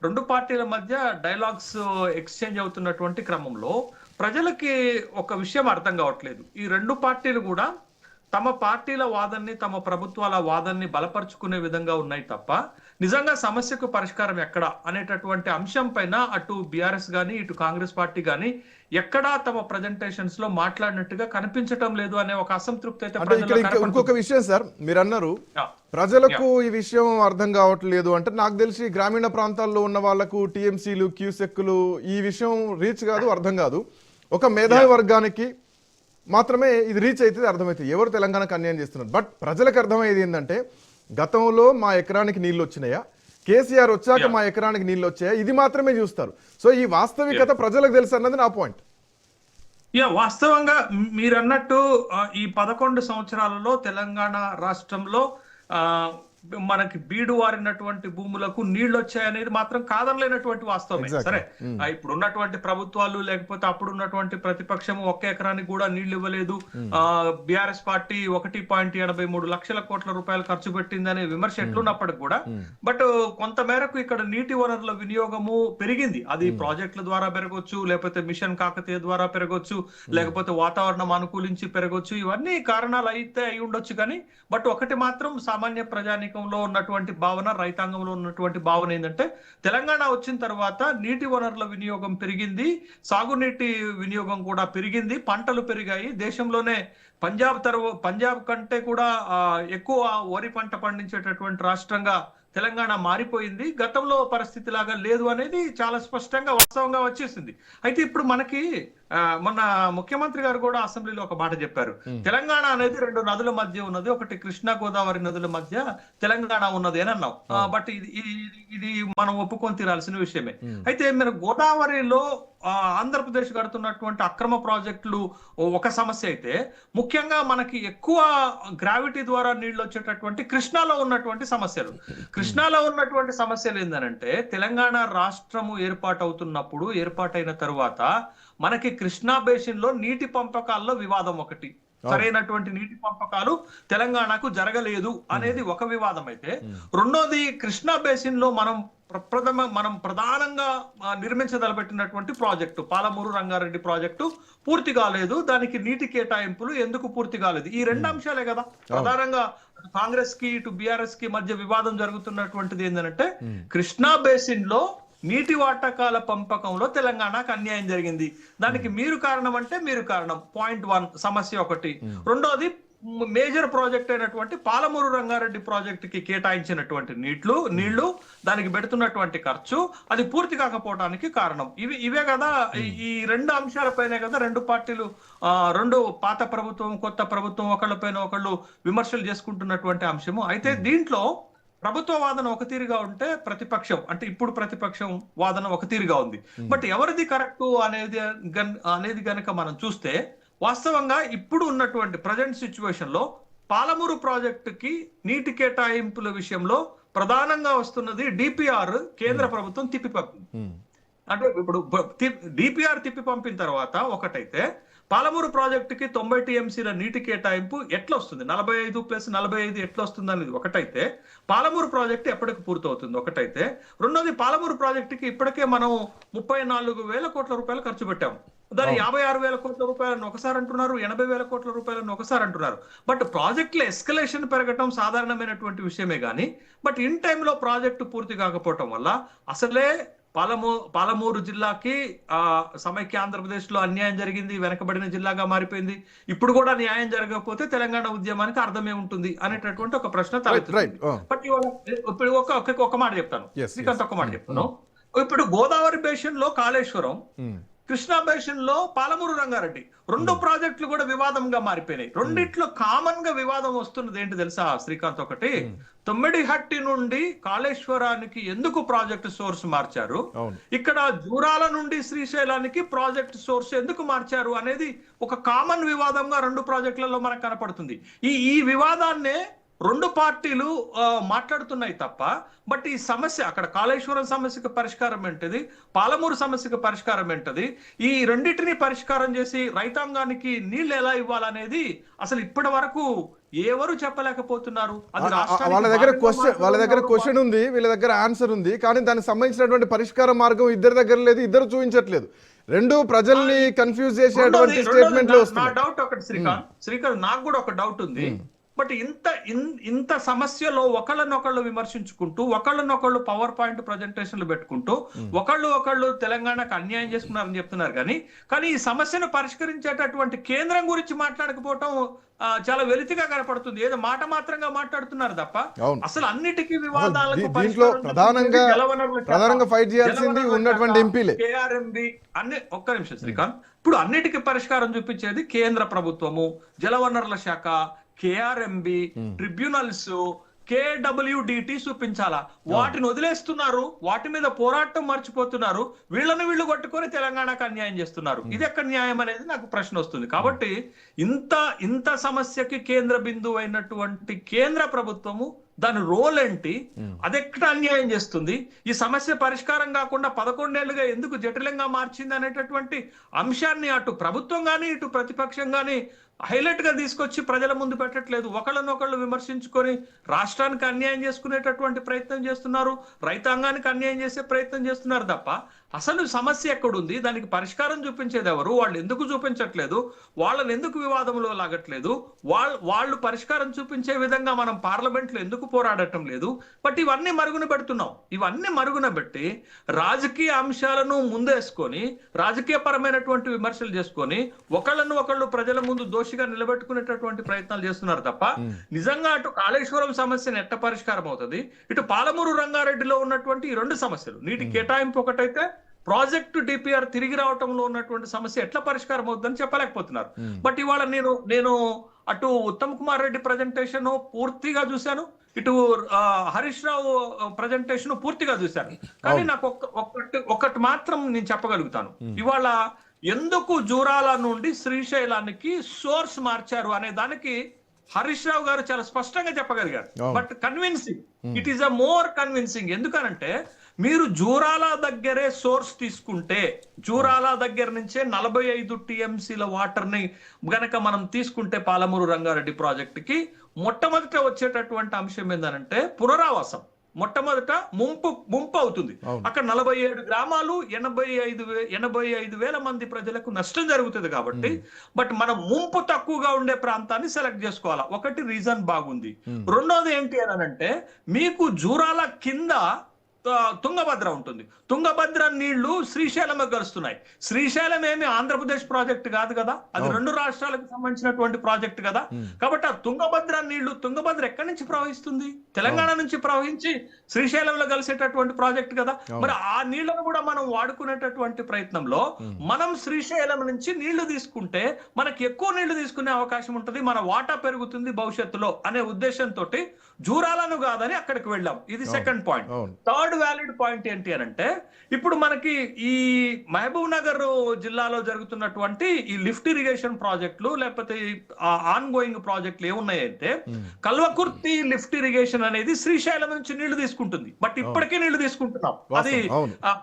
రెండు పార్టీల మధ్య డైలాగ్స్ ఎక్స్చేంజ్ అవుతున్నటువంటి క్రమంలో ప్రజలకి ఒక విషయం అర్థం కావట్లేదు. ఈ రెండు పార్టీలు కూడా తమ పార్టీల వాదనని, తమ ప్రభుత్వాల వాదనని బలపరుచుకునే విధంగా ఉన్నాయి తప్ప నిజంగా సమస్యకు పరిష్కారం ఎక్కడ అనేటటువంటి అంశం పైన అటు బిఆర్ఎస్ గాని ఇటు కాంగ్రెస్ పార్టీ గాని ఎక్కడా తమ ప్రజెంటేషన్స్ లో మాట్లాడినట్టుగా కనిపించటం లేదు అనే ఒక అసంతృప్తి అయితే. ఇంకొక విషయం సార్, మీరు అన్నారు ప్రజలకు ఈ విషయం అర్థం కావట్లేదు అంటే, నాకు తెలిసి గ్రామీణ ప్రాంతాల్లో ఉన్న వాళ్ళకు టీఎంసీలు, క్యూసెక్కులు ఈ విషయం రీచ్ కాదు, అర్థం కాదు. ఒక మేధావి వర్గానికి మాత్రమే ఇది రీచ్ అయితే అర్థమవుతుంది ఎవరు తెలంగాణకు అన్యాయం చేస్తున్నారు. బట్ ప్రజలకు అర్థమయ్యేది ఏంటంటే, గతంలో మా ఎకరానికి నీళ్ళు వచ్చినాయా, కేసీఆర్ వచ్చాక మా ఎకరానికి నీళ్ళు వచ్చాయా, ఇది మాత్రమే చూస్తారు. సో ఈ వాస్తవికత ప్రజలకు తెలుసు అన్నది నా పాయింట్. వాస్తవంగా మీరు అన్నట్టు ఈ 11 సంవత్సరాలలో తెలంగాణ రాష్ట్రంలో మనకి బీడు వారినటువంటి భూములకు నీళ్లు వచ్చాయనేది మాత్రం కాదనలేనటువంటి వాస్తవమే. సరే, ఇప్పుడు ఉన్నటువంటి ప్రభుత్వాలు లేకపోతే అప్పుడు ఉన్నటువంటి ప్రతిపక్షం ఒక్క ఎకరానికి కూడా నీళ్లు ఇవ్వలేదు, బిఆర్ఎస్ పార్టీ 1.83 లక్షల కోట్ల రూపాయలు ఖర్చు పెట్టిందనే విమర్శ ఎట్లున్నప్పటికి కూడా బట్ కొంత మేరకు ఇక్కడ నీటి వనరుల వినియోగము పెరిగింది. అది ప్రాజెక్టుల ద్వారా పెరగొచ్చు, లేకపోతే మిషన్ కాకతీయ ద్వారా పెరగొచ్చు, లేకపోతే వాతావరణం అనుకూలించి పెరగొచ్చు. ఇవన్నీ కారణాలు అయితే అయి ఉండొచ్చు. కానీ బట్ ఒకటి మాత్రం సామాన్య ప్రజానికంలో ఉన్నటువంటి భావన, రైతాంగంలో ఉన్నటువంటి భావన ఏంటంటే, తెలంగాణ వచ్చిన తర్వాత నీటి వనరుల వినియోగం పెరిగింది, సాగునీటి వినియోగం కూడా పెరిగింది, పంటలు పెరిగాయి. దేశంలోనే పంజాబ్ కంటే కూడా ఎక్కువ వరి పంట పండించేటటువంటి రాష్ట్రంగా తెలంగాణ మారిపోయింది. గతంలో పరిస్థితి లాగా లేదు అనేది చాలా స్పష్టంగా వాస్తవంగా వచ్చేసింది. అయితే ఇప్పుడు మనకి మొన్న ముఖ్యమంత్రి గారు కూడా అసెంబ్లీలో ఒక మాట చెప్పారు. తెలంగాణ అనేది 2 నదుల మధ్య ఉన్నది, ఒకటి కృష్ణా గోదావరి నదుల మధ్య తెలంగాణ ఉన్నది అని అన్నాం. బట్ ఇది మనం ఒప్పుకొని తీరాల్సిన విషయమే. అయితే మీరు గోదావరిలో ఆంధ్రప్రదేశ్ కడుతున్నటువంటి అక్రమ ప్రాజెక్టులు ఒక సమస్య అయితే, ముఖ్యంగా మనకి ఎక్కువ గ్రావిటీ ద్వారా నీళ్లు వచ్చేటటువంటి కృష్ణాలో ఉన్నటువంటి సమస్యలు. కృష్ణాలో ఉన్నటువంటి సమస్యలు ఏంటంటే, తెలంగాణ రాష్ట్రము ఏర్పాటైన తరువాత మనకి కృష్ణా బేసిన్ లో నీటి పంపకాల్లో వివాదం ఒకటి, సరైనటువంటి నీటి పంపకాలు తెలంగాణకు జరగలేదు అనేది ఒక వివాదం అయితే, రెండోది కృష్ణా బేసిన్ లో మనం ప్రధానంగా నిర్మించదలబెట్టినటువంటి ప్రాజెక్టు పాలమూరు రంగారెడ్డి ప్రాజెక్టు పూర్తి కాలేదు. దానికి నీటి కేటాయింపులు ఎందుకు పూర్తి కాలేదు? ఈ 2 అంశాలే కదా ప్రధానంగా కాంగ్రెస్ కి ఇటు బిఆర్ఎస్ కి మధ్య వివాదం జరుగుతున్నటువంటిది. ఏంటంటే, కృష్ణా బేసిన్ లో నీటి వాటకాల పంపకంలో తెలంగాణకు అన్యాయం జరిగింది, దానికి మీరు కారణం అంటే మీరు కారణం. పాయింట్ 1 సమస్య ఒకటి. రెండోది మేజర్ ప్రాజెక్ట్ అయినటువంటి పాలమూరు రంగారెడ్డి ప్రాజెక్ట్ కి కేటాయించినటువంటి నీళ్లు దానికి పెడుతున్నటువంటి ఖర్చు అది పూర్తి కాకపోవడానికి కారణం. ఇవే కదా, ఈ 2 అంశాలపైనే కదా 2 పార్టీలు, 2 పాత ప్రభుత్వం కొత్త ప్రభుత్వం ఒకళ్ళపైన ఒకళ్ళు విమర్శలు చేసుకుంటున్నటువంటి అంశము. అయితే దీంట్లో ప్రభుత్వ వాదన ఒక తీరుగా ఉంటే, ప్రతిపక్షం అంటే ఇప్పుడు ప్రతిపక్షం వాదన ఒక తీరుగా ఉంది. బట్ ఎవరిది కరెక్ట్ అనేది గనక మనం చూస్తే, వాస్తవంగా ఇప్పుడు ఉన్నటువంటి ప్రజెంట్ సిచ్యువేషన్ లో పాలమూరు ప్రాజెక్టుకి నీటి కేటాయింపుల విషయంలో ప్రధానంగా వస్తున్నది డిపిఆర్ కేంద్ర ప్రభుత్వం తిప్పిపడుతుంది. అంటే ఇప్పుడు డిపిఆర్ తిప్పి పంపిన తర్వాత ఒకటైతే పాలమూరు ప్రాజెక్టుకి 90 టీఎంసీల నీటి కేటాయింపు ఎట్లా వస్తుంది, 45+45 ఎట్లా వస్తుంది అనేది ఒకటైతే, పాలమూరు ప్రాజెక్టు ఎప్పటికి పూర్తవుతుంది ఒకటైతే, రెండోది పాలమూరు ప్రాజెక్టుకి ఇప్పటికే మనం 34,000 కోట్ల రూపాయలు ఖర్చు పెట్టాము. దాని 56,000 కోట్ల రూపాయలను ఒకసారి అంటున్నారు, 80,000 కోట్ల రూపాయలను ఒకసారి అంటున్నారు. బట్ ప్రాజెక్టుల ఎస్కలేషన్ పెరగటం సాధారణమైనటువంటి విషయమే కానీ, బట్ ఇన్ టైంలో ప్రాజెక్టు పూర్తి కాకపోవటం వల్ల అసలే పాలమూరు జిల్లాకి సమైక్య ఆంధ్రప్రదేశ్ లో అన్యాయం జరిగింది, వెనకబడిన జిల్లాగా మారిపోయింది. ఇప్పుడు కూడా న్యాయం జరగకపోతే తెలంగాణ ఉద్యమానికి అర్థమే ఉంటుంది అనేటటువంటి ఒక ప్రశ్న తలెత్తుతుంది. బట్ ఇప్పుడు ఒక మాట చెప్తాను, శ్రీకాంత్ ఒక మాట చెప్తాను. ఇప్పుడు గోదావరి బేసిన్ లో కాళేశ్వరం, కృష్ణా బేసిన్ లో పాలమూరు రంగారెడ్డి, రెండు ప్రాజెక్టులు కూడా వివాదంగా మారిపోయినాయి. రెండిట్లో కామన్ గా వివాదం వస్తున్నది ఏంటి తెలుసా శ్రీకాంత్? ఒకటి, తొమ్మిడిహట్టి నుండి కాళేశ్వరానికి ఎందుకు ప్రాజెక్ట్ సోర్స్ మార్చారు, ఇక్కడ జూరాల నుండి శ్రీశైలానికి ప్రాజెక్ట్ సోర్స్ ఎందుకు మార్చారు అనేది ఒక కామన్ వివాదంగా రెండు ప్రాజెక్టులలో మనకు కనపడుతుంది. ఈ వివాదాన్నే రెండు పార్టీలు మాట్లాడుతున్నాయి తప్ప, బట్ ఈ సమస్య అక్కడ కాళేశ్వరం సమస్యకు పరిష్కారం ఏంటది, పాలమూరు సమస్యకు పరిష్కారం ఏంటది, ఈ రెండింటిని పరిష్కారం చేసి రైతాంగానికి నీళ్లు ఎలా ఇవ్వాలనేది అసలు ఇప్పటి వరకు ఎవరు చెప్పలేకపోతున్నారు. వాళ్ళ దగ్గర క్వశ్చన్ ఉంది, వీళ్ళ దగ్గర ఆన్సర్ ఉంది, కానీ దానికి సంబంధించినటువంటి పరిష్కార మార్గం ఇద్దరి దగ్గర లేదు, ఇద్దరు చూపించట్లేదు. రెండు ప్రజల్ని కన్ఫ్యూజ్ చేసేటువంటి స్టేట్మెంట్లు వస్తున్నాయి. నా డౌట్ ఒకటి శ్రీకాంత్, నాకు కూడా ఒక డౌట్ ఉంది. బట్ ఇంత సమస్యలో ఒకళ్ళనొకళ్ళు విమర్శించుకుంటూ, ఒకళ్ళనొకళ్ళు పవర్ పాయింట్ ప్రజెంటేషన్లు పెట్టుకుంటూ, ఒకళ్ళు తెలంగాణకు అన్యాయం చేసుకున్నారని చెప్తున్నారు. కానీ ఈ సమస్యను పరిష్కరించేటటువంటి కేంద్రం గురించి మాట్లాడకపోవటం చాలా వెలితిగా కనపడుతుంది. ఏదో మాట మాత్రంగా మాట్లాడుతున్నారు తప్ప అసలు అన్నిటికీ వివాదాలకు ప్రధానంగా ఫైట్ చేయాల్సింది ఉన్నటువంటి ఎంపీలే, కేఆర్ఎంబి అన్ని. ఒక్క నిమిషం శ్రీకాంత్, ఇప్పుడు అన్నిటికీ పరిష్కారం చూపించేది కేంద్ర ప్రభుత్వము, జలవనరుల శాఖ, కేఆర్ఎంబి, ట్రిబ్యునల్స్, కేడబ్ల్యూడిటి చూపించాలా. వాటిని వదిలేస్తున్నారు, వాటి మీద పోరాటం మర్చిపోతున్నారు, వీళ్ళు కొట్టుకొని తెలంగాణకు అన్యాయం చేస్తున్నారు. ఇది ఎక్కడ న్యాయం అనేది నాకు ప్రశ్న వస్తుంది. కాబట్టి ఇంత సమస్యకి కేంద్ర బిందువు అయినటువంటి కేంద్ర ప్రభుత్వము దాని రోల్ ఏంటి, అదెక్కడ అన్యాయం చేస్తుంది, ఈ సమస్య పరిష్కారం కాకుండా 11 ఏళ్లుగా ఎందుకు జటిలంగా మార్చింది అనేటటువంటి అంశాన్ని అటు ప్రభుత్వం గానీ ఇటు ప్రతిపక్షం గానీ హైలైట్ గా తీసుకొచ్చి ప్రజల ముందు పెట్టట్లేదు. ఒకళ్ళనొకళ్ళు విమర్శించుకొని రాష్ట్రానికి అన్యాయం చేసుకునేటటువంటి ప్రయత్నం చేస్తున్నారు, రైతాంగానికి అన్యాయం చేసే ప్రయత్నం చేస్తున్నారు తప్ప అసలు సమస్య ఎక్కడుంది, దానికి పరిష్కారం చూపించేది ఎవరు, వాళ్ళు ఎందుకు చూపించట్లేదు, వాళ్ళని ఎందుకు వివాదంలో లాగట్లేదు, వాళ్ళు పరిష్కారం చూపించే విధంగా మనం పార్లమెంట్ లో ఎందుకు పోరాడటం లేదు. బట్ ఇవన్నీ మరుగున పెడుతున్నాం. ఇవన్నీ మరుగున పెట్టి రాజకీయ అంశాలను ముందేసుకొని రాజకీయ పరమైనటువంటి విమర్శలు చేసుకొని ఒకళ్ళు ప్రజల ముందు దోషిగా నిలబెట్టుకునేటటువంటి ప్రయత్నాలు చేస్తున్నారు తప్ప నిజంగా అటు కాళేశ్వరం సమస్యను ఎట్ట పరిష్కారం అవుతుంది, ఇటు పాలమూరు రంగారెడ్డిలో ఉన్నటువంటి ఈ రెండు సమస్యలు, నీటి కేటాయింపు ఒకటైతే ప్రాజెక్టు డిపిఆర్ తిరిగి రావటంలో ఉన్నటువంటి సమస్య ఎట్లా పరిష్కారం అవుతుందని చెప్పలేకపోతున్నారు. బట్ ఇవాళ నేను అటు ఉత్తమ్ కుమార్ రెడ్డి ప్రజెంటేషన్ పూర్తిగా చూశాను, ఇటు హరీష్ రావు ప్రజెంటేషన్ పూర్తిగా చూశాను. కానీ నాకు ఒకటి మాత్రం నేను చెప్పగలుగుతాను, ఇవాళ ఎందుకు జూరాల నుండి శ్రీశైలానికి సోర్స్ మార్చారు అనే దానికి హరీష్ రావు గారు చాలా స్పష్టంగా చెప్పగలిగారు. But convincing, it is a more convincing. ఎందుకనంటే మీరు జూరాల దగ్గరే సోర్స్ తీసుకుంటే, జూరాల దగ్గర నుంచే 45 టీఎంసీల వాటర్ ని గనక మనం తీసుకుంటే పాలమూరు రంగారెడ్డి ప్రాజెక్టుకి మొట్టమొదట వచ్చేటటువంటి అంశం ఏంటంటే పునరావాసం. మొట్టమొదట ముంపు అవుతుంది. అక్కడ 47 గ్రామాలు 85,000 మంది ప్రజలకు నష్టం జరుగుతుంది. కాబట్టి బట్ మనం ముంపు తక్కువగా ఉండే ప్రాంతాన్ని సెలెక్ట్ చేసుకోవాలా. ఒకటి రీజన్ బాగుంది. రెండోది ఏంటి అని అంటే మీకు జూరాల కింద తుంగభద్ర ఉంటుంది. తుంగభద్ర నీళ్లు శ్రీశైలం కలుస్తున్నాయి. శ్రీశైలం ఏమి ఆంధ్రప్రదేశ్ ప్రాజెక్ట్ కాదు కదా, అది రెండు రాష్ట్రాలకు సంబంధించినటువంటి ప్రాజెక్ట్ కదా. కాబట్టి ఆ తుంగభద్ర నీళ్లు, తుంగభద్ర ఎక్కడి నుంచి ప్రవహిస్తుంది, తెలంగాణ నుంచి ప్రవహించి శ్రీశైలంలో కలిసేటటువంటి ప్రాజెక్ట్ కదా. మరి ఆ నీళ్లను కూడా మనం వాడుకునేటటువంటి ప్రయత్నంలో మనం శ్రీశైలం నుంచి నీళ్లు తీసుకుంటే మనకి ఎక్కువ నీళ్లు తీసుకునే అవకాశం ఉంటుంది, మన వాటా పెరుగుతుంది భవిష్యత్తులో అనే ఉద్దేశంతో జూరాలను కాదని అక్కడికి వెళ్ళాం. ఇది second point. Third third valid point ఏంటి అని అంటే, ఇప్పుడు మనకి ఈ మహబూబ్ నగర్ జిల్లాలో జరుగుతున్నటువంటి ఈ లిఫ్ట్ ఇరిగేషన్ ప్రాజెక్టులు లేకపోతే ఆన్ గోయింగ్ ప్రాజెక్టులు ఏమున్నాయంటే, కల్వకుర్తి లిఫ్ట్ ఇరిగేషన్ అనేది శ్రీశైలం నుంచి నీళ్లు తీసుకుంటుంది. బట్ ఇప్పటికే నీళ్లు తీసుకుంటున్నాం, అది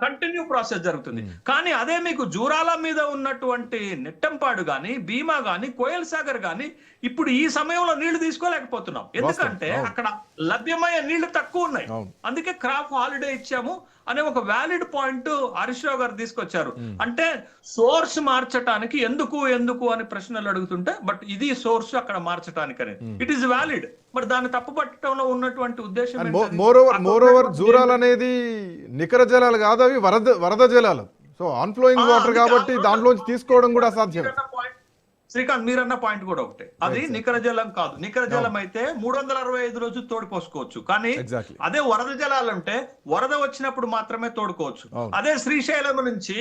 కంటిన్యూ ప్రాసెస్ జరుగుతుంది. కానీ అదే మీకు జూరాల మీద ఉన్నటువంటి నెట్టంపాడు గాని, భీమా గాని, కోయల్ సాగర్ గాని ఇప్పుడు ఈ సమయంలో నీళ్లు తీసుకోలేకపోతున్నాం. ఎందుకంటే అక్కడ లభ్యమయ్యే నీళ్లు తక్కువ ఉన్నాయి. అందుకే క్రాప్ హాలిడే ఇచ్చాము అనే ఒక వ్యాలిడ్ పాయింట్ హరీష్ రావు గారు తీసుకొచ్చారు. అంటే సోర్స్ మార్చడానికి ఎందుకు అని ప్రశ్నలు అడుగుతుంటే, బట్ ఇది సోర్స్ అక్కడ మార్చడానికి అనేది ఇట్ ఈస్ వ్యాలిడ్. మరి దాన్ని తప్పుపట్టడంలో ఉన్నటువంటి ఉద్దేశం మోర్ ఓవర్ జూరాల్ అనేది నికర జలాలు కాదు, అవి వరద జలాలు. సో ఆన్ ఫ్లోయింగ్ వాటర్ కాబట్టి దాంట్లోంచి తీసుకోవడం కూడా అసాధ్యం. శ్రీకాంత్ మీరన్న పాయింట్ కూడా ఒకటే, అది నికర జలం కాదు. నికర జలం అయితే 365 రోజులు తోడుపోసుకోవచ్చు. కానీ అదే వరద జలాలంటే వరద వచ్చినప్పుడు మాత్రమే తోడుకోవచ్చు. అదే శ్రీశైలం నుంచి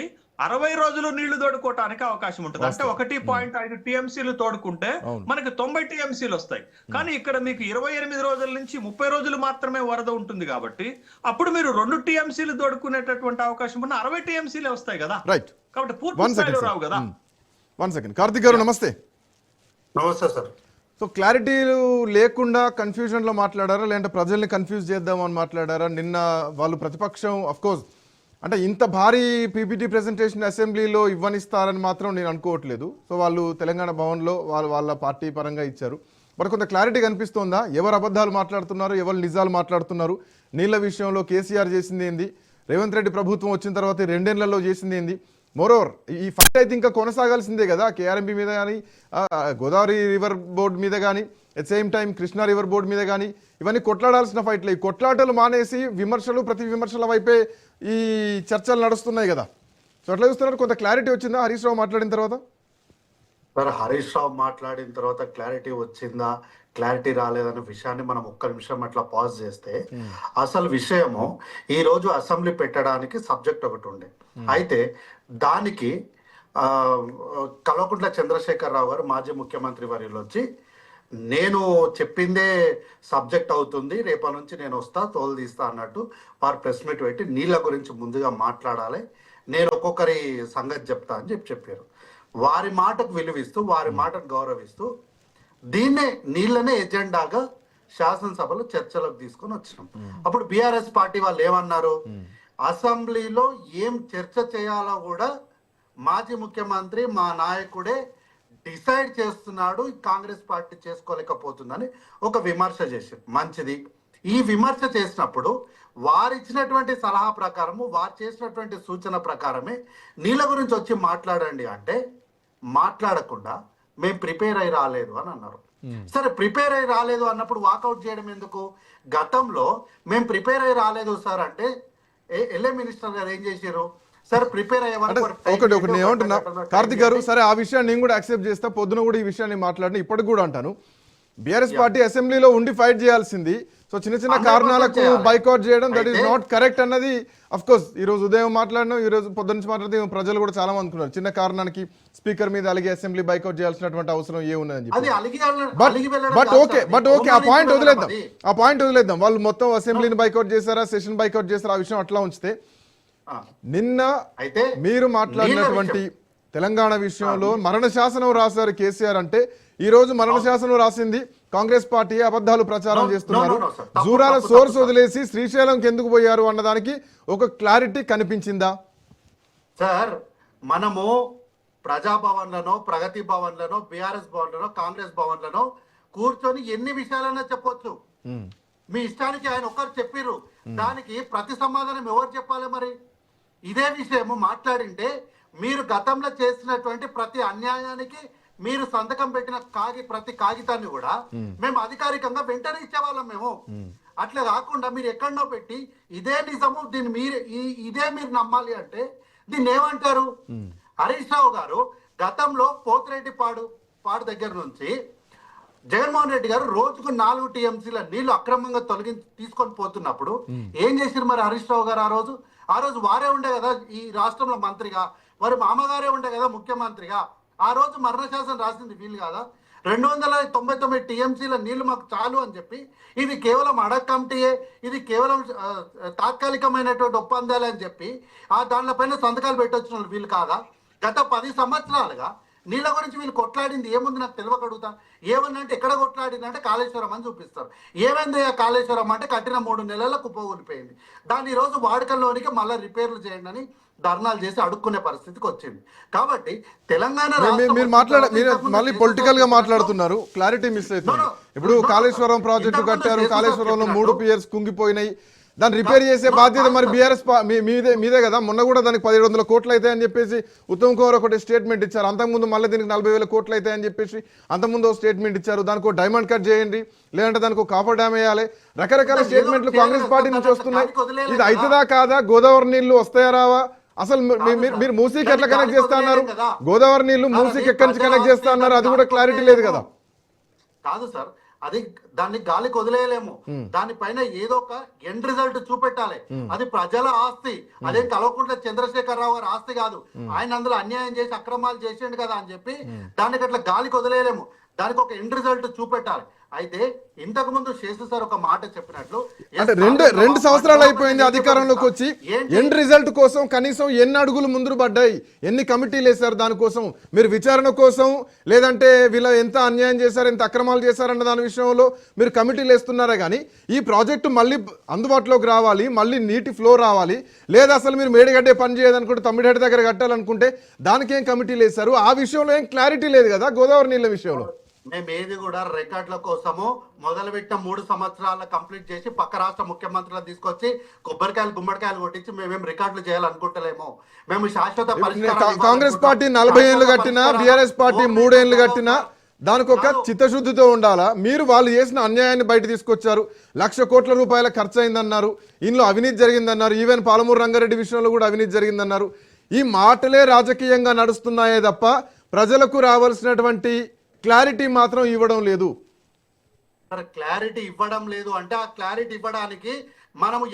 60 రోజులు నీళ్లు తోడుకోవటానికి అవకాశం ఉంటుంది. అంటే 1.5 టీఎంసీలు తోడుకుంటే మనకి 90 టీఎంసీలు వస్తాయి. కానీ ఇక్కడ మీకు 28 రోజుల నుంచి 30 రోజులు మాత్రమే వరద ఉంటుంది కాబట్టి అప్పుడు మీరు 2 టీఎంసీలు తోడుకునేటటువంటి అవకాశం ఉన్న 60 టీఎంసీలే వస్తాయి కదా. కాబట్టి పూర్తి స్థాయిలో రావు కదా. 1 సెకండ్. కార్తిక్ గారు నమస్తే. నమస్తే సార్. సో క్లారిటీ లేకుండా కన్ఫ్యూజన్ లో మాట్లాడారా, లేదంటే ప్రజల్ని కన్ఫ్యూజ్ చేద్దామని మాట్లాడారా? నిన్న వాళ్ళు ప్రతిపక్షం అఫ్ కోర్స్ అంటే ఇంత భారీ పీపీటీ ప్రెజెంటేషన్ అసెంబ్లీలో ఇవ్వనిస్తారని మాత్రం నేను అనుకోవట్లేదు. సో వాళ్ళు తెలంగాణ భవన్లో వాళ్ళ పార్టీ పరంగా ఇచ్చారు. మరి కొంత క్లారిటీ కనిపిస్తోందా? ఎవరు అబద్ధాలు మాట్లాడుతున్నారు, ఎవరు నిజాలు మాట్లాడుతున్నారు? నీళ్ల విషయంలో కేసీఆర్ చేసింది ఏంది, రేవంత్ రెడ్డి ప్రభుత్వం వచ్చిన తర్వాత 2 ఏళ్లలో చేసింది ఏంది? మోరోవర్ ఈ ఫైట్ అయితే ఇంకా కొనసాగాల్సిందే కదా, కేఆర్ఎంబీ మీద కానీ, గోదావరి రివర్ బోర్డు మీద కానీ, at same time Krishna river board మీద కానీ, ఇవన్నీ కొట్లాడాల్సిన ఫైట్లు. ఈ కొట్లాటలు మానేసి విమర్శలు, ప్రతి విమర్శల వైపే ఈ చర్చలు నడుస్తున్నాయి కదా. సో అట్లా చూస్తున్నారు. కొంత క్లారిటీ వచ్చిందా హరీష్ రావు మాట్లాడిన తర్వాత? మరి హరీష్ రావు మాట్లాడిన తర్వాత క్లారిటీ వచ్చిందా, క్లారిటీ రాలేదన్న విషయాన్ని మనం ఒక్క నిమిషం అట్లా పాజ్ చేస్తే, అసలు విషయము ఈ రోజు అసెంబ్లీ పెట్టడానికి సబ్జెక్ట్ ఒకటి ఉండే. అయితే దానికి కల్వకుంట్ల చంద్రశేఖరరావు గారు మాజీ ముఖ్యమంత్రి వర్యులు వచ్చి, నేను చెప్పిందే సబ్జెక్ట్ అవుతుంది, రేపటి నుంచి నేను వస్తా, తోలు తీస్తా అన్నట్టు వారు ప్రెస్ మీట్ పెట్టి నీళ్ళ గురించి ముందుగా మాట్లాడాలి, నేను ఒక్కొక్కరి సంగతి చెప్తా అని చెప్పారు. వారి మాటకు విలువిస్తూ, వారి మాటకు గౌరవిస్తూ దీన్నే నీళ్ళనే ఎజెండాగా శాసనసభలో చర్చలకు తీసుకొని వచ్చినాం. అప్పుడు బీఆర్ఎస్ పార్టీ వాళ్ళు ఏమన్నారు, అసెంబ్లీలో ఏం చర్చ చేయాలో కూడా మాజీ ముఖ్యమంత్రి మా నాయకుడే డిసైడ్ చేస్తున్నాడు, కాంగ్రెస్ పార్టీ చేసుకోలేకపోతుందని ఒక విమర్శ చేశారు. మంచిది. ఈ విమర్శ చేసినప్పుడు వారు ఇచ్చినటువంటి సలహా ప్రకారము, వారు చేసినటువంటి సూచన ప్రకారమే నీళ్ళ గురించి వచ్చి మాట్లాడండి అంటే మాట్లాడకుండా మేము ప్రిపేర్ అయి రాలేదు అని అన్నారు. సరే, ప్రిపేర్ అయి రాలేదు అన్నప్పుడు వాకౌట్ చేయడం ఎందుకు? గతంలో మేము ప్రిపేర్ అయి రాలేదు సార్ అంటే ఎల్ఏ మినిస్టర్ గారు ఏం చేశారు? సార్ ప్రిపేర్ ఒకటి ఏమంటున్నా కార్తిక్ గారు, సరే ఆ విషయాన్ని నేను కూడా యాక్సెప్ట్ చేస్తా, పొద్దున కూడా ఈ విషయాన్ని మాట్లాడిన, ఇప్పటికి కూడా అంటాను, బీఆర్ఎస్ పార్టీ అసెంబ్లీలో ఉండి ఫైట్ చేయాల్సింది. సో చిన్న కారణాలకు బైకాట్ చేయడం దట్ ఈస్ నాట్ కరెక్ట్ అన్నది అఫ్ కోర్స్ ఈ రోజు ఉదయం మాట్లాడినాం, ఈ రోజు పొద్దున నుంచి మాట్లాడితే ప్రజలు కూడా చాలా మంది అనుకున్నారు, చిన్న కారణానికి స్పీకర్ మీద అలిగి అసెంబ్లీ బైకాట్ చేయాల్సినటువంటి అవసరం ఏమున్నదని చెప్పి. బట్ ఓకే ఆ పాయింట్ వదిలేద్దాం. వాళ్ళు మొత్తం అసెంబ్లీని బైకాట్ చేశారా, సెషన్ బైకాట్ చేశారా, ఆ విషయం అట్లా ఉంచితే, నిన్న మీరు మాట్లాడినటువంటి తెలంగాణ విషయంలో మరణ శాసనం రాశారు కేసీఆర్ అంటే, ఈ రోజు మరణ శాసనం రాసింది కాంగ్రెస్ పార్టీ, అబద్ధాలు ప్రచారం చేస్తున్నారు. జూరాల సోర్స్ వదిలేసి శ్రీశైలంకి ఎందుకు పోయారు అన్నదానికి ఒక క్లారిటీ కనిపించిందా? సార్, మనము ప్రజాభవన్లను, ప్రగతి భవన్లను, బీఆర్ఎస్ భవన్లను, కాంగ్రెస్ భవన్లను కూర్చొని ఎన్ని విషయాలైనా చెప్పొచ్చు. మీ ఇష్టానికి ఆయన ఒక్కరు చెప్పిర్రు, దానికి ప్రతి సమాధానం ఎవరు చెప్పాలి? మరి ఇదే విషయము మాట్లాడింటే మీరు గతంలో చేసినటువంటి ప్రతి అన్యాయానికి మీరు సంతకం పెట్టిన ప్రతి కాగితాన్ని కూడా మేము అధికారికంగా వెంటనే ఇచ్చేవాళ్ళం మేము. అట్లా కాకుండా మీరు ఎక్కడనో పెట్టి ఇదే నిజము, దీన్ని ఇదే మీరు నమ్మాలి అంటే దీన్ని ఏమంటారు? హరీష్ రావు గారు గతంలో పోతిరెడ్డి పాడు దగ్గర నుంచి జగన్మోహన్ రెడ్డి గారు రోజుకు 4 టీఎంసీల నీళ్లు అక్రమంగా తీసుకొని పోతున్నప్పుడు ఏం చేశారు మరి హరీష్ రావు గారు? ఆ రోజు వారే ఉండే కదా ఈ రాష్ట్రంలో మంత్రిగా, వారి మామగారే ఉండే కదా ముఖ్యమంత్రిగా. ఆ రోజు మరణ శాసనం రాసింది వీళ్ళు కాదా? 299 టీఎంసీల నీళ్లు మాకు చాలు అని చెప్పి ఇది కేవలం అడక్ కమిటీయే, ఇది కేవలం తాత్కాలికమైనటువంటి ఒప్పందాలే అని చెప్పి దానిపైన సంతకాలు పెట్టొచ్చిన వీళ్ళు కాదా? గత 10 సంవత్సరాలుగా నీళ్ళ గురించి వీళ్ళు కొట్లాడింది ఏముంది నాకు తెలియకడుగుతా. ఏమన్నంటే ఎక్కడ కొట్లాడింది అంటే కాళేశ్వరం అని చూపిస్తారు. ఏమైంది కాళేశ్వరం అంటే కట్టిన 3 నెలలకు కుప్పకూలిపోయింది. దాన్ని ఈరోజు వాడుకల్లోనికి మళ్ళీ రిపేర్లు చేయండి అని ధర్నాలు చేసి అడుక్కునే పరిస్థితికి వచ్చింది. కాబట్టి తెలంగాణ మీరు మళ్ళీ పొలిటికల్ గా మాట్లాడుతున్నారు, క్లారిటీ మిస్ అవుతుంది. ఇప్పుడు కాళేశ్వరం ప్రాజెక్టు కట్టారు, కాళేశ్వరంలో 3 పియర్స్ కుంగిపోయినాయి, దాన్ని రిపేర్ చేసే బాధ్యత మరి బీఆర్ఎస్ మీదే కదా. మొన్న కూడా దానికి 1700 కోట్లు అవుతాయని చెప్పేసి ఉత్తమ్ కుమార్ ఒకటి స్టేట్మెంట్ ఇచ్చారు. అంతకుముందు మళ్ళీ దీనికి 40,000 కోట్లు అవుతాయని చెప్పేసి అంతకుముందు స్టేట్మెంట్ ఇచ్చారు. దానికి డైమండ్ కట్ చేయండి, లేదంటే దానికి కాపర్ డ్యామ్ వేయాలి, రకరకాల స్టేట్మెంట్లు కాంగ్రెస్ పార్టీ నుంచి వస్తున్నాయి. ఇది అవుతుందా కాదా? గోదావరి నీళ్లు వస్తాయా రావా? అసలు మీరు మూసీకి ఎట్లా కనెక్ట్ చేస్తా అన్నారు? గోదావరి నీళ్లు మూసీకి ఎక్కడి నుంచి కనెక్ట్ చేస్తా అన్నారు? అది కూడా క్లారిటీ లేదు కదా. కాదు సార్, అది దాన్ని గాలికి వదిలేయలేము. దానిపైన ఏదో ఒక ఎండ్ రిజల్ట్ చూపెట్టాలి. అది ప్రజల ఆస్తి, అదేం కల్వకుంట్ల చంద్రశేఖరరావు గారి ఆస్తి కాదు. ఆయన అందులో అన్యాయం చేసి అక్రమాలు చేసిండు కదా అని చెప్పి దానికి అట్లా గాలికి వదిలేయలేము. దానికి ఒక ఎండ్ రిజల్ట్ చూపెట్టాలి. అయితే ఇంతకు ముందు శేషు సార్ ఒక మాట చెప్పినట్లు, అంటే రెండు సంవత్సరాలు అయిపోయింది అధికారంలోకి వచ్చి, ఎండ్ రిజల్ట్ కోసం కనీసం ఎన్ని అడుగులు ముందు పడ్డాయి, ఎన్ని కమిటీలు వేశారు దానికోసం? మీరు విచారణ కోసం, లేదంటే వీళ్ళు ఎంత అన్యాయం చేశారు, ఎంత అక్రమాలు చేశారన్న దాని విషయంలో మీరు కమిటీలు వేస్తున్నారా? కానీ ఈ ప్రాజెక్టు మళ్ళీ అందుబాటులోకి రావాలి, మళ్ళీ నీటి ఫ్లో రావాలి, లేదా అసలు మీరు మేడిగడ్డే పని చేయదనుకుంటే తమ్మిడిగడ్డ దగ్గర కట్టాలనుకుంటే దానికి ఏం కమిటీలు వేశారు? ఆ విషయంలో ఏం క్లారిటీ లేదు కదా గోదావరి నీళ్ళ విషయంలో. మేమేది కూడా రికార్డుల కోసము మొదలుపెట్టిన 3 సంవత్సరాల కంప్లీట్ చేసి పక్క రాష్ట్ర ముఖ్యమంత్రులను తీసుకొచ్చి కొబ్బరికాయలు గుమ్మడికాయలు కొట్టించి మేమేం రికార్డులు చేయాలనుకుంటలేము. మేము శాశ్వత పరిష్కారం. కాంగ్రెస్ పార్టీ 40 ఏళ్ళు కట్టినా, బీఆర్ఎస్ పార్టీ 3 ఏళ్ళు కట్టినా దానికి ఒక చిత్తశుద్ధితో ఉండాలా? మీరు వాళ్ళు చేసిన అన్యాయాన్ని బయట తీసుకొచ్చారు. 1,00,000 కోట్ల రూపాయల ఖర్చు అయిందన్నారు, ఇందులో అవినీతి జరిగిందన్నారు, ఈవెన్ పాలమూరు రంగారెడ్డి విషయంలో కూడా అవినీతి జరిగిందన్నారు. ఈ మాటలే రాజకీయంగా నడుస్తున్నాయే తప్ప ప్రజలకు రావాల్సినటువంటి క్లారిటీ మాత్రం ఇవ్వడం లేదు. క్లారిటీ ఇవ్వడం లేదు అంటే ఆ క్లారిటీ ఇవ్వడానికి మనము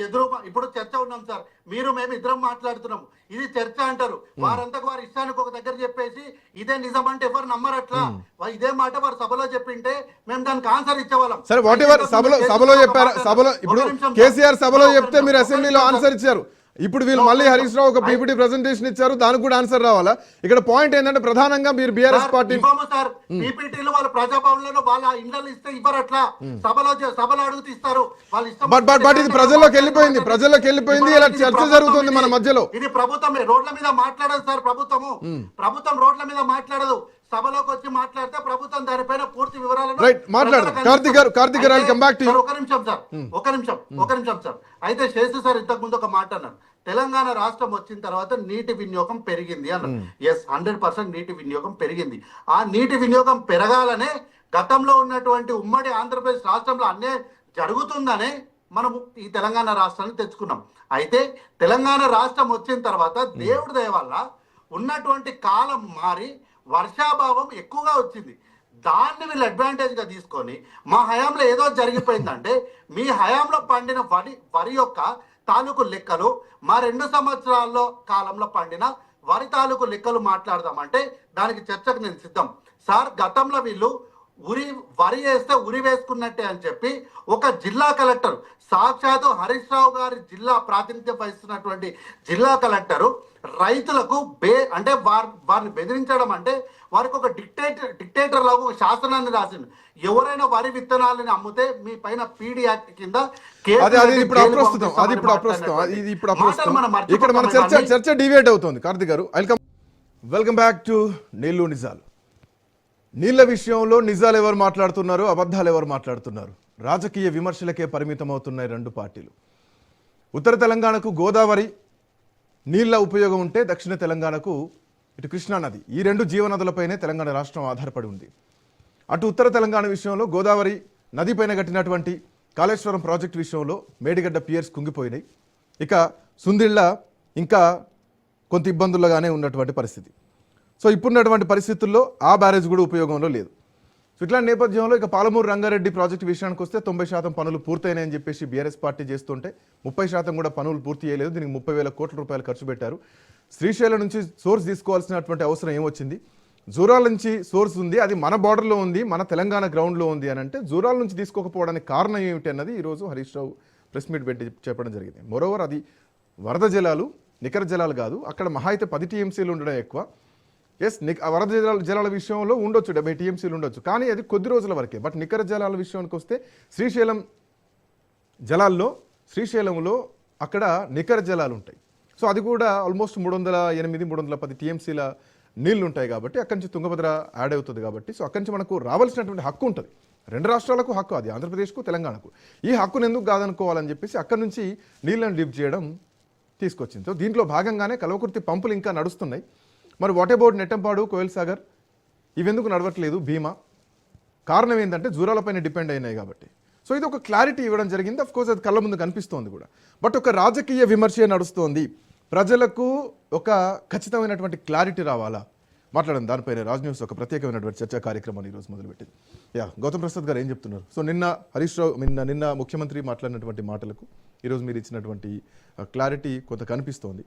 ఇప్పుడు చర్చ ఉన్నాం సార్, మేము ఇద్దరం మాట్లాడుతున్నాము, ఇది చర్చ అంటారు. వారంతకు వారి ఇష్టానికి ఒక దగ్గర చెప్పేసి ఇదే నిజం అంటే ఎవరు నమ్మరు. అట్లా ఇదే మాట వారు సభలో చెప్పింటే మేము దానికి ఆన్సర్ ఇచ్చేవాళ్ళం. సరే, వాట్ ఎవర్ సభలో చెప్పారు. సభలో ఇప్పుడు కేసీఆర్ సభలో చెప్తే మీరు అసెంబ్లీలో ఆన్సర్ ఇచ్చారు. ఇప్పుడు వీళ్ళు మళ్ళీ హరీష్ రావు ఒక పీపీటీ ప్రెజెంటేషన్ ఇచ్చారు, దానికి కూడా ఆన్సర్ రావాలా? ఇక్కడ పాయింట్ ఏంటంటే ప్రధానంగా మీరు బీఆర్ఎస్ పార్టీ పీపీటీలు వాళ్ళ ప్రజాభవన్లో వాళ్ళ ఇండ్లు ఇస్తే ఇవ్వరు, అట్లా సభలో అడుగుతూ ఇస్తారు వాళ్ళు ఇష్టం. బట్ ఇది ప్రజల్లోకి వెళ్ళిపోయింది, ఇలా చర్చ జరుగుతుంది మన మధ్యలో. ఇది ప్రభుత్వం రోడ్ల మీద మాట్లాడదు సార్, ప్రభుత్వం రోడ్ల మీద మాట్లాడదు. సభలోకి వచ్చి మాట్లాడితే ప్రభుత్వం దానిపైన పూర్తి వివరాలను కార్తిక్ గారు కమ్ బ్యాక్ టు యు. ఒక నిమిషం సార్. అయితే శేషు సార్ ఇంతకు ముందు ఒక మాట అన్నారు, తెలంగాణ రాష్ట్రం వచ్చిన తర్వాత నీటి వినియోగం పెరిగింది అన్నారు. ఎస్, 100% నీటి వినియోగం పెరిగింది. ఆ నీటి వినియోగం పెరగాలనే గతంలో ఉన్నటువంటి ఉమ్మడి ఆంధ్రప్రదేశ్ రాష్ట్రంలో అన్యాయం జరుగుతుందనే మనం ఈ తెలంగాణ రాష్ట్రాన్ని తెచ్చుకున్నాం. అయితే తెలంగాణ రాష్ట్రం వచ్చిన తర్వాత దేవుడి దయ వల్ల ఉన్నటువంటి కాలం మారి వర్షాభావం ఎక్కువగా వచ్చింది. దాన్ని వీళ్ళు అడ్వాంటేజ్ గా తీసుకొని మా హయాంలో ఏదో జరిగిపోయిందంటే మీ హయాంలో పండిన వరి యొక్క తాలూకు లెక్కలు, మా 2 సంవత్సరాల్లో కాలంలో పండిన వరి తాలూకు లెక్కలు మాట్లాడదామంటే దానికి చర్చకు నేను సిద్ధం సార్. గతంలో వీళ్ళు వరి వేస్తే ఉరి వేసుకున్నట్టే అని చెప్పి ఒక జిల్లా కలెక్టర్, సాక్షాత్తు హరీష్ రావు గారి జిల్లా ప్రాతినిధ్యం వహిస్తున్నటువంటి జిల్లా కలెక్టరు రైతులకు అంటే వారిని బెదిరించడం అంటే వారికి ఒక డిక్టేటర్ లాగా ఒక శాసనాన్ని రాసింది. ఎవరైనా వరి విత్తనాలను అమ్మితే మీ పైన పీడీ యాక్ట్ కింద ఇక్కడ మన చర్చ డివేట్ అవుతుంది. కార్తిక్ గారు, వెల్కమ్ బ్యాక్ టు నీళ్లు నిజాలు. నీళ్ల విషయంలో నిజాలు ఎవరు మాట్లాడుతున్నారు, అబద్ధాలు ఎవరు మాట్లాడుతున్నారు? రాజకీయ విమర్శలకే పరిమితం అవుతున్నాయి రెండు పార్టీలు. ఉత్తర తెలంగాణకు గోదావరి నీళ్ల ఉపయోగం ఉంటే దక్షిణ తెలంగాణకు ఇటు కృష్ణానది, ఈ 2 జీవనదులపైనే తెలంగాణ రాష్ట్రం ఆధారపడి ఉంది. అటు ఉత్తర తెలంగాణ విషయంలో గోదావరి నదిపైన కట్టినటువంటి కాళేశ్వరం ప్రాజెక్టు విషయంలో మేడిగడ్డ పియర్స్ కుంగిపోయినాయి. ఇక సుందిళ్ళ ఇంకా కొంత ఇబ్బందులుగానే ఉన్నటువంటి పరిస్థితి. సో ఇప్పుడున్నటువంటి పరిస్థితుల్లో ఆ బ్యారేజ్ కూడా ఉపయోగంలో లేదు. సో ఇట్లాంటి నేపథ్యంలో ఇక పాలమూరు రంగారెడ్డి ప్రాజెక్టు విషయానికి వస్తే 90% పనులు పూర్తయినాయని చెప్పేసి బీఆర్ఎస్ పార్టీ చేస్తుంటే 30% కూడా పనులు పూర్తి చేయలేదు. దీనికి 30,000 కోట్ల రూపాయలు ఖర్చు పెట్టారు. శ్రీశైలం నుంచి సోర్స్ తీసుకోవాల్సినటువంటి అవసరం ఏమొచ్చింది? జూరాల నుంచి సోర్స్ ఉంది, అది మన బార్డర్లో ఉంది, మన తెలంగాణ గ్రౌండ్లో ఉంది అని అంటే జూరాల నుంచి తీసుకోకపోవడానికి కారణం ఏమిటి అన్నది ఈరోజు హరీష్ రావు ప్రెస్ మీట్ పెట్టి చెప్పడం జరిగింది. మోరోవర్ అది వరద జలాలు, నికర జలాలు కాదు. అక్కడ మహా అయితే 10 టీఎంసీలు ఉండడం ఎక్కువ. ఎస్, వరద జలాల విషయంలో ఉండొచ్చు 70 టీఎంసీలు ఉండొచ్చు, కానీ అది కొద్ది రోజుల వరకే. బట్ నికర జలాల విషయానికి వస్తే శ్రీశైలంలో అక్కడ నికర జలాలు ఉంటాయి. సో అది కూడా ఆల్మోస్ట్ 308-310 టీఎంసీల నీళ్లు ఉంటాయి కాబట్టి అక్కడి నుంచి తుంగభద్ర యాడ్ అవుతుంది కాబట్టి సో అక్కడి నుంచి మనకు రావాల్సినటువంటి హక్కు ఉంటుంది. 2 రాష్ట్రాలకు హక్కు, అది ఆంధ్రప్రదేశ్కు తెలంగాణకు. ఈ హక్కును ఎందుకు కాదనుకోవాలని చెప్పేసి అక్కడి నుంచి నీళ్ళని లిఫ్ట్ చేయడం తీసుకొచ్చింది. సో దీంట్లో భాగంగానే కల్వకుర్తి పంపులు ఇంకా నడుస్తున్నాయి. మరి వాట్ అబౌట్ నెట్టంపాడు, కోయల్ సాగర్ ఇవెందుకు నడవట్లేదు? భీమా కారణం ఏంటంటే జూరాలపైన డిపెండ్ అయినాయి కాబట్టి. సో ఇది ఒక క్లారిటీ ఇవ్వడం జరిగింది. అఫ్ కోర్స్ అది కళ్ళ ముందు కనిపిస్తోంది కూడా. బట్ ఒక రాజకీయ విమర్శ నడుస్తోంది. ప్రజలకు ఒక ఖచ్చితమైనటువంటి క్లారిటీ రావాలా, మాట్లాడండి దానిపైన రాజ్ న్యూస్ ఒక ప్రత్యేకమైనటువంటి చర్చా కార్యక్రమాన్ని ఈరోజు మొదలుపెట్టింది. గౌతమ్ ప్రసాద్ గారు ఏం చెప్తున్నారు? సో నిన్న హరీష్ రావు నిన్న ముఖ్యమంత్రి మాట్లాడినటువంటి మాటలకు ఈరోజు మీరు ఇచ్చినటువంటి క్లారిటీ కొంత కనిపిస్తోంది.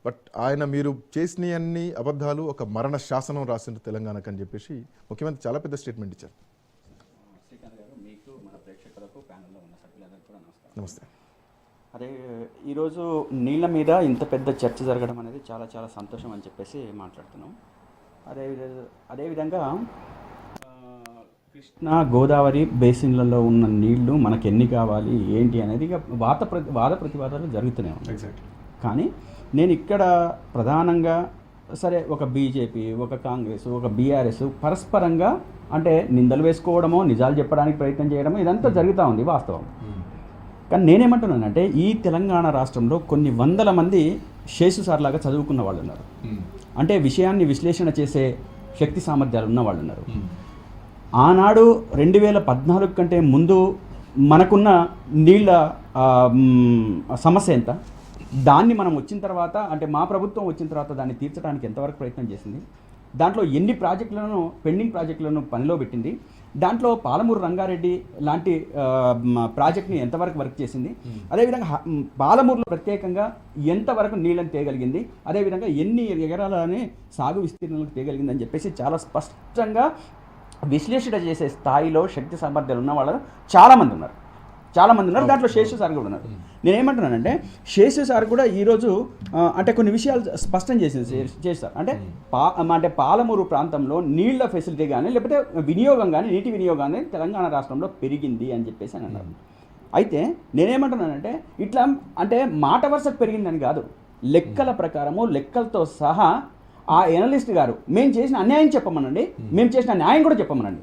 బట్ ఆయన మీరు చేసిన అన్ని అబద్ధాలు ఒక మరణ శాసనం రాసిన తెలంగాణకు అని చెప్పేసి ముఖ్యమంత్రి చాలా పెద్ద స్టేట్మెంట్ ఇచ్చారు. శ్రీకాంత్ గారు, మీకు మన ప్రేక్షకులకు ప్యానెల్లో ఉన్న సభ్యులందరికీ కూడా నమస్కారం. నమస్తే. అదే ఈరోజు నీళ్ళ మీద ఇంత పెద్ద చర్చ జరగడం అనేది చాలా చాలా సంతోషం అని చెప్పేసి మాట్లాడుతున్నాం. అదేవిధంగా కృష్ణా గోదావరి బేసిన్లలో ఉన్న నీళ్లు మనకు ఎన్ని కావాలి ఏంటి అనేది ఇక వాద ప్రతివాదాలు జరుగుతూనే ఉన్నాయి. కానీ నేను ఇక్కడ ప్రధానంగా సరే ఒక బీజేపీ, ఒక కాంగ్రెస్, ఒక బీఆర్ఎస్ పరస్పరంగా అంటే నిందలు వేసుకోవడమో నిజాలు చెప్పడానికి ప్రయత్నం చేయడమో ఇదంతా జరుగుతూ ఉంది వాస్తవం. కానీ నేనేమంటున్నానంటే ఈ తెలంగాణ రాష్ట్రంలో కొన్ని వందల మంది శేషుసార్లాగా చదువుకున్న వాళ్ళు ఉన్నారు. అంటే విషయాన్ని విశ్లేషణ చేసే శక్తి సామర్థ్యాలు ఉన్న వాళ్ళు ఉన్నారు. ఆనాడు 2014 కంటే ముందు మనకున్న నీళ్ళ సమస్య ఎంత, దాన్ని మనం వచ్చిన తర్వాత అంటే మా ప్రభుత్వం వచ్చిన తర్వాత దాన్ని తీర్చడానికి ఎంతవరకు ప్రయత్నం చేసింది, దాంట్లో ఎన్ని ప్రాజెక్టులను పెండింగ్ ప్రాజెక్టులను పనిలో పెట్టింది, దాంట్లో పాలమూరు రంగారెడ్డి లాంటి ప్రాజెక్ట్ని ఎంతవరకు వర్క్ చేసింది, అదేవిధంగా పాలమూరులో ప్రత్యేకంగా ఎంతవరకు నీళ్ళని తేగలిగింది, అదేవిధంగా ఎన్ని ఎకరాలని సాగు విస్తీర్ణలకు తేగలిగింది అని చెప్పేసి చాలా స్పష్టంగా విశ్లేషణ చేసే స్థాయిలో శక్తి సామర్థ్యాలు ఉన్న వాళ్ళు చాలామంది ఉన్నారు. దాంట్లో శేషు సార్ కూడా ఉన్నారు. నేనేమంటున్నానంటే శేషు సార్ కూడా ఈరోజు అంటే కొన్ని విషయాలు స్పష్టం చేశారు. అంటే పాలమూరు ప్రాంతంలో నీళ్ల ఫెసిలిటీ కానీ లేకపోతే వినియోగం కానీ నీటి వినియోగం కానీ తెలంగాణ రాష్ట్రంలో పెరిగింది అని చెప్పేసి అని అన్నారు. అయితే నేనేమంటున్నానంటే ఇట్లా అంటే మాట వరుసకు పెరిగిందని కాదు, లెక్కల ప్రకారము లెక్కలతో సహా ఆ ఎనలిస్ట్ గారు మేము చేసిన అన్యాయం చెప్పమనండి, మేము చేసిన న్యాయం కూడా చెప్పమనండి.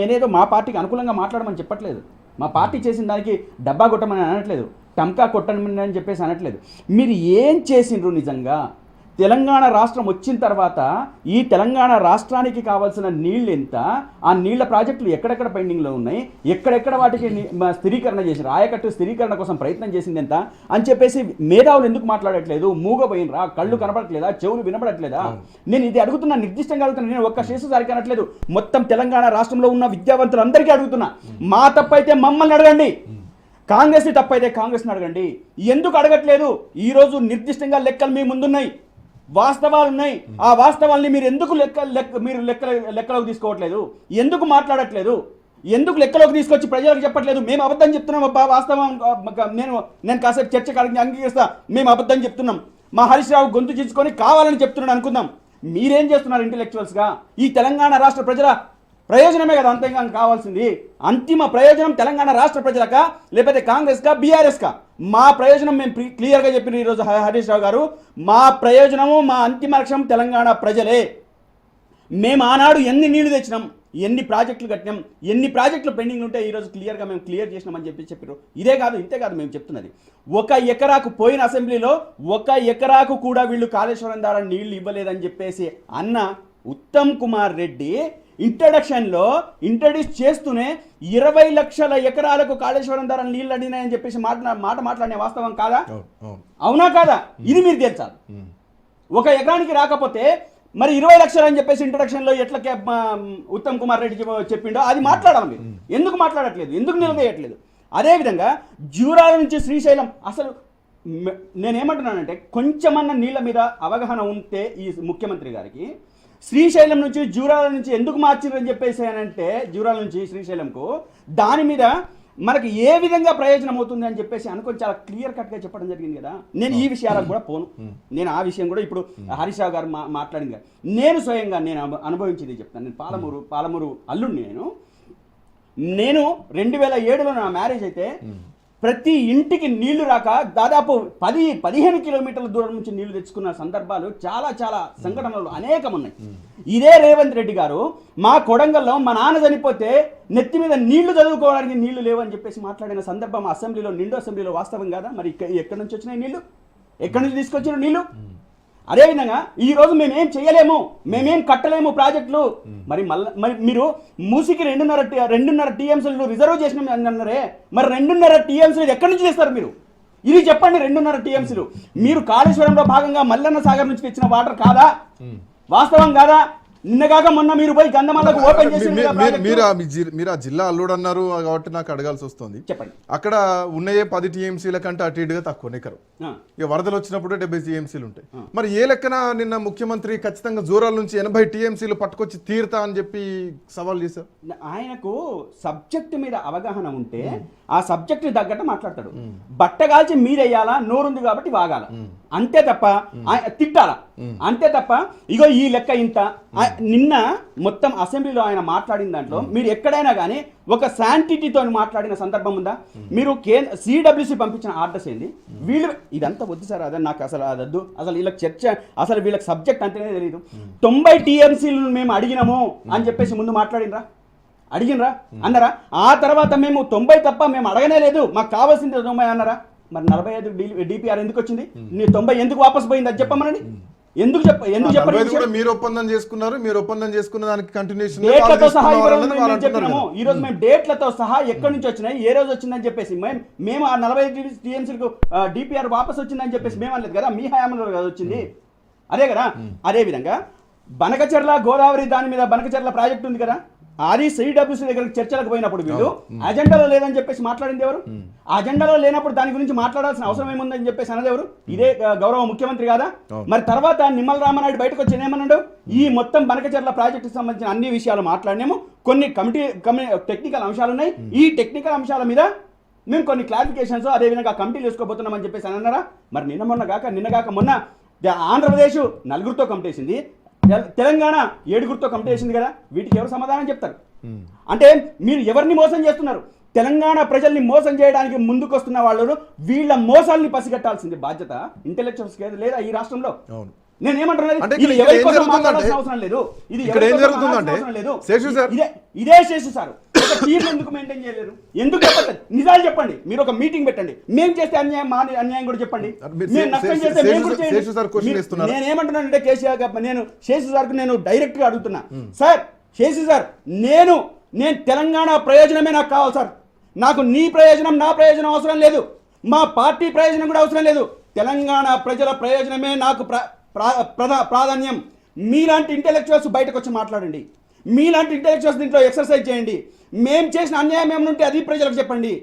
నేనేదో మా పార్టీకి అనుకూలంగా మాట్లాడమని చెప్పట్లేదు, మా పార్టీ చేసిన దానికి డబ్బా కొట్టమని అనట్లేదు, టంకా కొట్టమని అని చెప్పేసి అనట్లేదు. మీరు ఏం చేసిండ్రు నిజంగా తెలంగాణ రాష్ట్రం వచ్చిన తర్వాత ఈ తెలంగాణ రాష్ట్రానికి కావాల్సిన నీళ్ళు ఎంత, ఆ నీళ్ల ప్రాజెక్టులు ఎక్కడెక్కడ పెండింగ్లో ఉన్నాయి, ఎక్కడెక్కడ వాటికి స్థిరీకరణ చేసి ఆయకట్టు స్థిరీకరణ కోసం ప్రయత్నం చేసింది ఎంత అని చెప్పేసి మేధావులు ఎందుకు మాట్లాడట్లేదు? మూగపోయినరా, కళ్ళు కనపడట్లేదా, చెవులు వినపడట్లేదా? నేను ఇది అడుగుతున్నా, నిర్దిష్టంగా అడుగుతున్నా. నేను ఒక్క శేషసారికి అనట్లేదు, మొత్తం తెలంగాణ రాష్ట్రంలో ఉన్న విద్యావంతులందరికీ అడుగుతున్నా. మా తప్పైతే మమ్మల్ని అడగండి, కాంగ్రెస్ని తప్పైతే కాంగ్రెస్ని అడగండి. ఎందుకు అడగట్లేదు? ఈరోజు నిర్దిష్టంగా లెక్కలు మీ ముందున్నాయి, వాస్తవాలు ఉన్నాయి. ఆ వాస్తవాల్ని మీరు ఎందుకు లెక్కలోకి తీసుకోవట్లేదు? ఎందుకు మాట్లాడట్లేదు? ఎందుకు లెక్కలోకి తీసుకొచ్చి ప్రజలకు చెప్పట్లేదు? మేము అబద్ధం చెప్తున్నాం అబ్బా, వాస్తవం నేను కాసేపు చర్చకు అంగీకరిస్తా, మేము అబద్ధం చెప్తున్నాం, మా హరీష్ రావు గొంతు చించుకొని కావాలని చెప్తున్నాడు అనుకుందాం. మీరేం చేస్తున్నారు ఇంటెలెక్చువల్స్గా? ఈ తెలంగాణ రాష్ట్ర ప్రజల ప్రయోజనమే కదా అంతేగా కావాల్సింది. అంతిమ ప్రయోజనం తెలంగాణ రాష్ట్ర ప్రజలకా లేకపోతే కాంగ్రెస్కా బీఆర్ఎస్కా? మా ప్రయోజనం మేము క్లియర్గా చెప్పిన ఈరోజు హరీష్ రావు గారు, మా ప్రయోజనము మా అంతిమ లక్ష్యం తెలంగాణ ప్రజలే. మేము ఆనాడు ఎన్ని నీళ్లు తెచ్చినాం, ఎన్ని ప్రాజెక్టులు కట్టినాం, ఎన్ని ప్రాజెక్టులు పెండింగ్ ఉంటే ఈరోజు క్లియర్గా మేము క్లియర్ చేసినామని చెప్పారు. ఇంతే కాదు మేము చెప్తున్నది, 1 ఎకరాకు పోయిన అసెంబ్లీలో 1 ఎకరాకు కూడా వీళ్ళు కాళేశ్వరం ద్వారా నీళ్లు ఇవ్వలేదని చెప్పేసి అన్న ఉత్తమ్ కుమార్ రెడ్డి ఇంట్రడ్యూస్ చేస్తూనే 20 లక్షల ఎకరాలకు కాళేశ్వరం ద్వారా నీళ్లు అడిగినాయని చెప్పేసి మాట మాట్లాడిన వాస్తవం కాదా? అవునా కాదా? ఇది మీరు తేల్చాలి. 1 ఎకరానికి రాకపోతే మరి 20 లక్షలు అని చెప్పేసి ఇంట్రడక్షన్లో ఎట్లా ఉత్తమ్ కుమార్ రెడ్డి చెప్పిండో అది మాట్లాడాలి. మీరు ఎందుకు మాట్లాడట్లేదు? ఎందుకు నిలవేయట్లేదు? అదేవిధంగా జూరాల నుంచి శ్రీశైలం, అసలు నేనేమంటున్నానంటే కొంచెమన్నా నీళ్ళ మీద అవగాహన ఉంటే ఈ ముఖ్యమంత్రి గారికి శ్రీశైలం నుంచి జూరాల నుంచి ఎందుకు మార్చిరని చెప్పేసి అని అంటే జూరాల నుంచి శ్రీశైలంకు దాని మీద మనకి ఏ విధంగా ప్రయోజనం అవుతుంది అని చెప్పేసి అనుకొని చాలా క్లియర్ కట్గా చెప్పడం జరిగింది కదా. నేను ఈ విషయాలకు కూడా పోను, నేను ఆ విషయం కూడా ఇప్పుడు హరీష్ రావు గారు మాట్లాడింది కదా, నేను స్వయంగా నేను అనుభవించింది చెప్తాను. నేను పాలమూరు అల్లుడిని. నేను 2007లో నా మ్యారేజ్ అయితే ప్రతి ఇంటికి నీళ్లు రాక దాదాపు 10-15 కిలోమీటర్ల దూరం నుంచి నీళ్లు తెచ్చుకున్న సందర్భాలు చాలా చాలా సంఘటనలు అనేకం ఉన్నాయి. ఇదే రేవంత్ రెడ్డి గారు మా కొడంగల్లో మా నాన్న చనిపోతే నెత్తి మీద నీళ్లు చదువుకోవడానికి నీళ్లు లేవని చెప్పేసి మాట్లాడిన సందర్భం అసెంబ్లీలో, నిండు అసెంబ్లీలో వాస్తవం కాదా? మరి ఎక్కడి నుంచి వచ్చినాయి నీళ్లు? ఎక్కడి నుంచి తీసుకొచ్చిన నీళ్లు? అదేవిధంగా ఈ రోజు మేమేం చేయలేము, మేమేం కట్టలేము ప్రాజెక్టులు. మరి మీరు మూసికి 2.5 టీఎంసీలు రిజర్వ్ చేసిన అన్నారే, మరి 2.5 టీఎంసీలు ఎక్కడి నుంచి చేస్తారు మీరు? ఇది చెప్పండి. 2.5 టీఎంసీలు మీరు కాళేశ్వరంలో భాగంగా మల్లన్న సాగర్ నుంచి తెచ్చిన వాటర్ కాదా? వాస్తవం కాదా? నిన్నగాక మొన్న మీరు పోయి గంధమాలకు ఓపెన్ చేసి మీరు ఆ జిల్లా అల్లుడు అన్నారు కాబట్టి నాకు అడగాల్సి వస్తుంది. చెప్పండి. అక్కడ ఉన్నాయే 10 టీఎంసీల కంటే అటు ఇటుగా తక్కువ ఎకరం. ఇక వరదలు వచ్చినప్పుడు 70 టీఎంసీలు ఉంటాయి. మరి ఏ లెక్కన నిన్న ముఖ్యమంత్రి ఖచ్చితంగా జూరాల నుంచి 80 టీఎంసీలు పట్టుకొచ్చి తీరుతా అని చెప్పి సవాల్ చేశారు. ఆయనకు సబ్జెక్ట్ మీద అవగాహన ఉంటే ఆ సబ్జెక్ట్ తగ్గట్టు మాట్లాడతాడు. బట్టగాల్చి మీరేయాలా, నోరుంది కాబట్టి వాగాల, అంతే తప్ప తిట్టాలా, అంతే తప్ప ఇగో ఈ లెక్క ఇంత. నిన్న మొత్తం అసెంబ్లీలో ఆయన మాట్లాడిన దాంట్లో మీరు ఎక్కడైనా కానీ ఒక శాంటిటీతో మాట్లాడిన సందర్భం ఉందా? మీరు సిడబ్ల్యూసి పంపించిన ఆర్డర్స్ ఏంది? వీళ్ళు ఇదంతా వద్దు సార్, అదే నాకు అసలు అదద్దు, అసలు వీళ్ళకి చర్చ, అసలు వీళ్ళకి సబ్జెక్ట్ అంటేనే తెలియదు. 90 టీఎంసీలు మేము అడిగినాము అని చెప్పేసి ముందు మాట్లాడినరా? అన్నారా? ఆ తర్వాత మేము 90 తప్ప మేము అడగనే లేదు, మాకు కావాల్సింది 90 అన్నారా? మరి 45 డిపిఆర్ ఎందుకు వచ్చింది? నీ 90 ఎందుకు వాపస్ పోయింది? అది చెప్పమనండి. ఎందుకు చెప్పండి. మీరు ఒప్పందం చేసుకున్నారు, మీరు ఒప్పందం చేసుకున్న దానికి కంటిన్యూషన్ డేట్లతో సహా చెప్పినాము. ఈ రోజు మేము డేట్లతో సహా ఎక్కడి నుంచి వచ్చినాయి, ఏ రోజు వచ్చిందని చెప్పేసి మేము ఆ 40 టీఎంసీలకు డిపిఆర్ వాపస్ వచ్చిందని చెప్పేసి మేము అనలేదు కదా, మీ హయాంలో కదా వచ్చింది. అదే కదా. అదే విధంగా బనకచెర్ల గోదావరి దాని మీద బనకచెర్ల ప్రాజెక్ట్ ఉంది కదా, అది సిడబ్ల్యూసీ దగ్గర చర్చలకు పోయినప్పుడు వీళ్ళు అజెండాలో లేదని చెప్పేసి మాట్లాడింది ఎవరు? అజెండాలో లేనప్పుడు దాని గురించి మాట్లాడాల్సిన అవసరం ఏముందని చెప్పేసి అన్నది ఎవరు? ఇదే గౌరవ ముఖ్యమంత్రి కాదా? మరి తర్వాత నిమ్మల రామనాయుడు బయటకు వచ్చి ఏమన్నాడు? ఈ మొత్తం బనకచెర్ల ప్రాజెక్టుకి సంబంధించిన అన్ని విషయాలు మాట్లాడినాము, కొన్ని టెక్నికల్ అంశాలు ఉన్నాయి, ఈ టెక్నికల్ అంశాల మీద మేము కొన్ని క్లారిఫికేషన్స్ అదేవిధంగా కమిటీలు వేసుకోబోతున్నామని చెప్పేసి అని అన్నారా? మరి నిన్నగాక మొన్న ఆంధ్రప్రదేశ్ 4గురితో కమిటీ వేసింది, తెలంగాణ 7గురితో కమిటీ వేసింది కదా. వీటికి ఎవరు సమాధానం చెప్తారు? అంటే మీరు ఎవరిని మోసం చేస్తున్నారు? తెలంగాణ ప్రజల్ని మోసం చేయడానికి ముందుకు వస్తున్న వాళ్ళు వీళ్ళ మోసాలని పసిగట్టాల్సింది బాధ్యత ఇంటెలెక్చువల్స్ లేదా ఈ రాష్ట్రంలో? నేను ఏమంటున్నాను, ఇదే శేషు సార్ తీర్లు ఎందుకు మెయింటైన్ చేయలేరు? ఎందుకు చెప్పండి, నిజాలు చెప్పండి. మీరు ఒక మీటింగ్ పెట్టండి, మేము చేస్తే అన్యాయం కూడా చెప్పండి, మేము నష్టం చేస్తే మేము కూడా చేయండి. నేనేమంటున్నానంటే కేసీఆర్ నేను శేషు సార్కు నేను డైరెక్ట్ గా అడుగుతున్నా, సార్ శేషు సార్ నేను తెలంగాణ ప్రయోజనమే నాకు కావాలి సార్, నాకు నీ ప్రయోజనం నా ప్రయోజనం అవసరం లేదు, మా పార్టీ ప్రయోజనం కూడా అవసరం లేదు, తెలంగాణ ప్రజల ప్రయోజనమే నాకు ప్రాధాన్యం. మీలాంటి ఇంటెలెక్చువల్స్ బయటకు వచ్చి మాట్లాడండి, మీలాంటి ఇంటెలెక్చువల్స్ దీంట్లో ఎక్సర్సైజ్ చేయండి. మేము చేసిన అన్యాయం ఏమనుంటే అది ప్రజలకు చెప్పండి,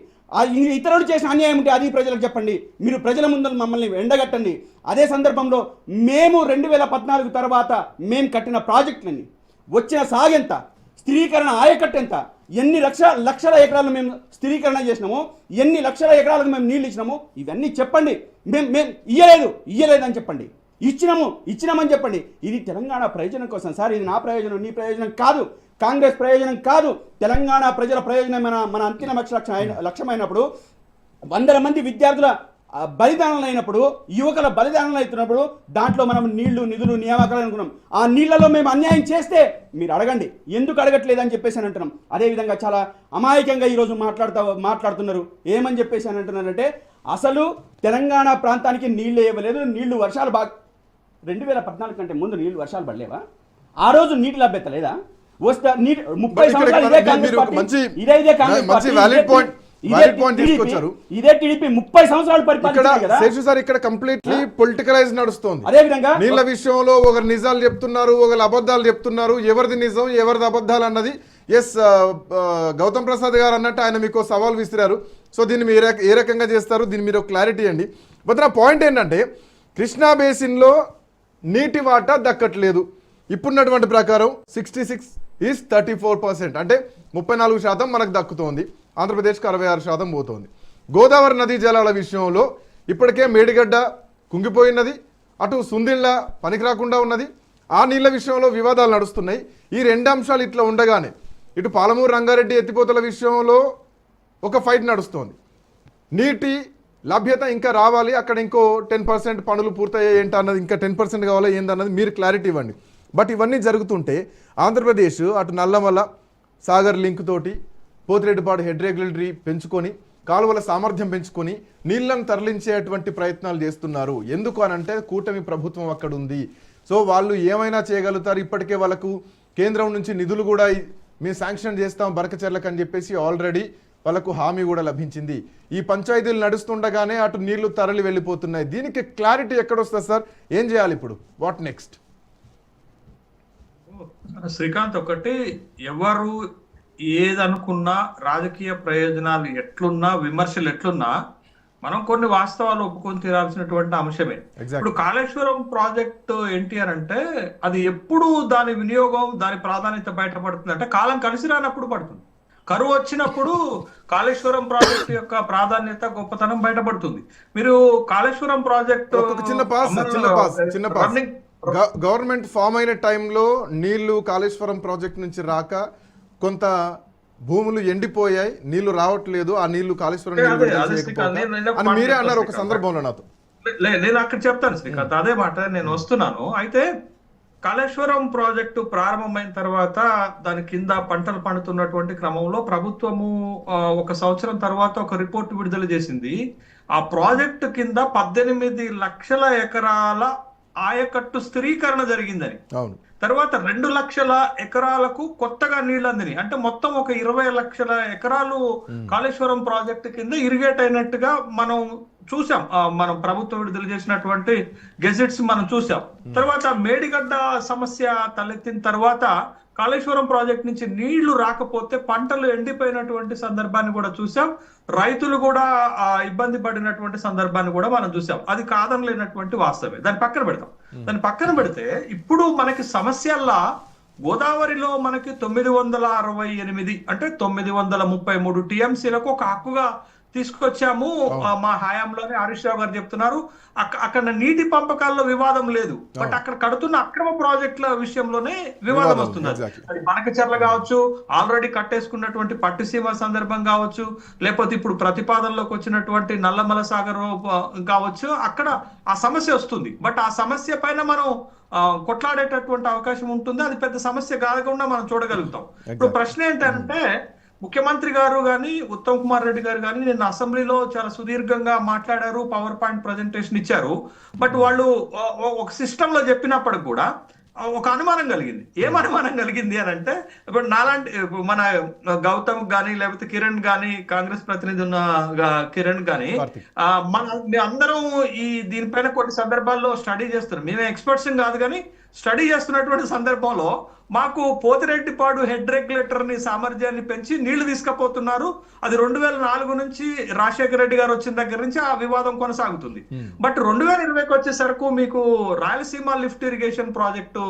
ఇతరులు చేసిన అన్యాయం ఉంటే అది ప్రజలకు చెప్పండి. మీరు ప్రజల ముందు మమ్మల్ని ఎండగట్టండి. అదే సందర్భంలో మేము 2014 తర్వాత మేము కట్టిన ప్రాజెక్టులని వచ్చిన సాగెంత, స్థిరీకరణ ఆయకట్టు ఎంత, ఎన్ని లక్షల ఎకరాలు మేము స్థిరీకరణ చేసినామో, ఎన్ని లక్షల ఎకరాలకు మేము నీళ్ళు ఇచ్చినామో ఇవన్నీ చెప్పండి. మేము ఇయ్యలేదని చెప్పండి, ఇచ్చినామని చెప్పండి. ఇది తెలంగాణ ప్రయోజనం కోసం సార్, ఇది నా ప్రయోజనం నీ ప్రయోజనం కాదు, కాంగ్రెస్ ప్రయోజనం కాదు, తెలంగాణ ప్రజల ప్రయోజనమైన మన అంతిమ లక్ష్యమైనప్పుడు 100 మంది విద్యార్థుల బలిదానాలు అయినప్పుడు, యువకుల బలిదానాలు అవుతున్నప్పుడు దాంట్లో మనం నీళ్లు నిధులు నియామకాలు అనుకున్నాం. ఆ నీళ్లలో మేము అన్యాయం చేస్తే మీరు అడగండి, ఎందుకు అడగట్లేదని చెప్పేసి అని అంటున్నాం. అదేవిధంగా చాలా అమాయకంగా ఈరోజు మాట్లాడుతున్నారు. ఏమని చెప్పేసి అని అంటున్నారంటే అసలు తెలంగాణ ప్రాంతానికి నీళ్లు ఇవ్వలేదు, నీళ్లు వర్షాలు 2014 కంటే ముందు నీళ్లు వర్షాలు పడలేవా? ఆ రోజు నీటి లభ్యత లేదా? వస్తే 30 సంవత్సరాలు ఇదే కాంగ్రెస్ ఇదే టీడీపీ 30 సంవత్సరాలు పరిపాలించారు. ఇక్కడ కంప్లీట్లీ పొలిటికలైజ్ నడుస్తుంది. అదే విధంగా నీళ్ల విషయంలో ఒకరు నిజాలు చెప్తున్నారు, ఒకరు అబద్ధాలు చెప్తున్నారు. ఎవరిది నిజం ఎవరిది అబద్ధాలు అన్నది గౌతమ్ ప్రసాద్ గారు అన్నట్టు ఆయన మీకు సవాల్ విసిరారు. సో దీన్ని మీరు ఏ రకంగా చేస్తారు, దీన్ని మీరు క్లారిటీ అండి. బట్ నా పాయింట్ ఏంటంటే కృష్ణా బేసిన్లో నీటి వాటా దక్కట్లేదు. ఇప్పుడున్నటువంటి ప్రకారం 66 ఈజ్ 34%, అంటే 34% మనకు దక్కుతోంది. ఆంధ్రప్రదేశ్కి 66% పోతోంది. గోదావరి నదీ జలాల విషయంలో ఇప్పటికే మేడిగడ్డ కుంగిపోయినది, అటు సుందిళ్ళ పనికి రాకుండా ఉన్నది. ఆ నీళ్ల విషయంలో వివాదాలు నడుస్తున్నాయి. ఈ రెండు అంశాలు ఇట్లా ఉండగానే ఇటు పాలమూరు రంగారెడ్డి ఎత్తిపోతల విషయంలో ఒక ఫైట్ నడుస్తోంది. నీటి లభ్యత ఇంకా రావాలి, అక్కడ ఇంకో 10% పనులు పూర్తయ్యాయి ఏంట అన్నది, ఇంకా 10% కావాలా ఏందన్నది మీరు క్లారిటీ ఇవ్వండి. బట్ ఇవన్నీ జరుగుతుంటే ఆంధ్రప్రదేశ్ అటు నల్లమల సాగర్ లింక్ తోటి పోతిరెడ్డిపాడు హెడ్ రెగ్యులేటరీ పెంచుకొని కాలువల సామర్థ్యం పెంచుకొని నీళ్లను తరలించేటువంటి ప్రయత్నాలు చేస్తున్నారు. ఎందుకు అనంటే కూటమి ప్రభుత్వం అక్కడ ఉంది. సో వాళ్ళు ఏమైనా చేయగలుగుతారు. ఇప్పటికే వాళ్ళకు కేంద్రం నుంచి నిధులు కూడా మేము శాంక్షన్ చేస్తాం బరకచెర్లకు అని చెప్పేసి ఆల్రెడీ వాళ్ళకు హామీ కూడా లభించింది. ఈ పంచాయతీలు నడుస్తుండగానే అటు నీళ్లు తరలి వెళ్ళిపోతున్నాయి. దీనికి క్లారిటీ ఎక్కడొస్తుంది సార్? ఏం చేయాలి ఇప్పుడు? What next? శ్రీకాంత్, ఒకటి ఎవరు ఏదనుకున్నా, రాజకీయ ప్రయోజనాలు ఎట్లున్నా, విమర్శలు ఎట్లున్నా, మనం కొన్ని వాస్తవాలు ఒప్పుకొని తీరాల్సినటువంటి అంశమే. ఇప్పుడు కాళేశ్వరం ప్రాజెక్టు ఏంటి అని అంటే అది ఎప్పుడు దాని వినియోగం, దాని ప్రాధాన్యత బయటపడుతుంది అంటే కాలం కలిసి రానప్పుడు పడుతుంది. కరువు వచ్చినప్పుడు కాళేశ్వరం ప్రాజెక్టు యొక్క ప్రాధాన్యత, గొప్పతనం బయటపడుతుంది. మీరు కాళేశ్వరం ప్రాజెక్టు గవర్నమెంట్ ఫామ్ అయిన టైంలో నీళ్లు కాళేశ్వరం ప్రాజెక్ట్ నుంచి రాక కొంత భూములు ఎండిపోయాయి, నీళ్లు రావట్లేదు, ఆ నీళ్లు కాళేశ్వరం అని మీరే అన్నారు ఒక సందర్భంలో నాతో. నేను అక్కడ చెప్తాను శ్రీకాంత్, అదే మాట నేను వస్తున్నాను. అయితే కాళేశ్వరం ప్రాజెక్టు ప్రారంభమైన తర్వాత దాని కింద పంటలు పండుతున్నటువంటి క్రమంలో ప్రభుత్వము 1 సంవత్సరం తర్వాత ఒక రిపోర్ట్ విడుదల చేసింది. ఆ ప్రాజెక్టు కింద 18 లక్షల ఎకరాల ఆయకట్టు స్థిరీకరణ జరిగిందని. తర్వాత 2 లక్షల ఎకరాలకు కొత్తగా నీళ్లు అందినాయి. అంటే మొత్తం ఒక 20 లక్షల ఎకరాలు కాళేశ్వరం ప్రాజెక్టు కింద ఇరిగేట్ అయినట్టుగా మనం చూసాం. మనం ప్రభుత్వం విడుదల చేసినటువంటి గెజెట్స్ మనం చూసాం. తర్వాత మేడిగడ్డ సమస్య తలెత్తిన తర్వాత కాళేశ్వరం ప్రాజెక్ట్ నుంచి నీళ్లు రాకపోతే పంటలు ఎండిపోయినటువంటి సందర్భాన్ని కూడా చూసాం. రైతులు కూడా ఇబ్బంది పడినటువంటి సందర్భాన్ని కూడా మనం చూసాం. అది కాదనలేనటువంటి వాస్తవమే. దాన్ని పక్కన పెడతాం. దాన్ని పక్కన పెడితే ఇప్పుడు మనకి సమస్యల్లా గోదావరిలో మనకి 968 అంటే 933 టీఎంసీలకు ఒక హక్కుగా తీసుకొచ్చాము మా హయాంలోనే. హరీష్ రావు గారు చెప్తున్నారు అక్కడ నీటి పంపకాల్లో వివాదం లేదు, బట్ అక్కడ కడుతున్న అక్రమ ప్రాజెక్టుల విషయంలోనే వివాదం వస్తున్నది. అది బనకచెర్ల కావచ్చు, ఆల్రెడీ కట్టేసుకున్నటువంటి పట్టిసీమ సందర్భం కావచ్చు, లేకపోతే ఇప్పుడు ప్రతిపాదనలోకి వచ్చినటువంటి నల్లమల సాగర్ కావచ్చు, అక్కడ ఆ సమస్య వస్తుంది. బట్ ఆ సమస్య పైన మనం కొట్లాడేటటువంటి అవకాశం ఉంటుంది. అది పెద్ద సమస్య కాకుండా మనం చూడగలుగుతాం. ఇప్పుడు ప్రశ్న ఏంటంటే ముఖ్యమంత్రి గారు కానీ ఉత్తమ్ కుమార్ రెడ్డి గారు కానీ నిన్న అసెంబ్లీలో చాలా సుదీర్ఘంగా మాట్లాడారు, పవర్ పాయింట్ ప్రజెంటేషన్ ఇచ్చారు. బట్ వాళ్ళు ఒక సిస్టమ్ లో చెప్పినప్పటికి కూడా ఒక అనుమానం కలిగింది. ఏం అనుమానం కలిగింది అని అంటే, ఇప్పుడు నాలాంటి మన గౌతమ్ గానీ లేకపోతే కిరణ్ గానీ, కాంగ్రెస్ ప్రతినిధి ఉన్న కిరణ్ గానీ, మేము అందరం దీనిపైన కొన్ని సందర్భాల్లో స్టడీ చేస్తున్నాం. మేమే ఎక్స్పర్ట్స్ కాదు కానీ స్టడీ చేస్తున్నటువంటి సందర్భంలో మాకు పోతిరెడ్డిపాడు హెడ్ రెగ్యులేటర్ ని సామర్థ్యాన్ని పెంచి నీళ్లు తీసుకుపోతున్నారు. అది 2004 నుంచి రాజశేఖర రెడ్డి గారు వచ్చిన దగ్గర నుంచి ఆ వివాదం కొనసాగుతుంది. బట్ 2020కి వచ్చేసరికి మీకు రాయలసీమ లిఫ్ట్ ఇరిగేషన్ ప్రాజెక్టు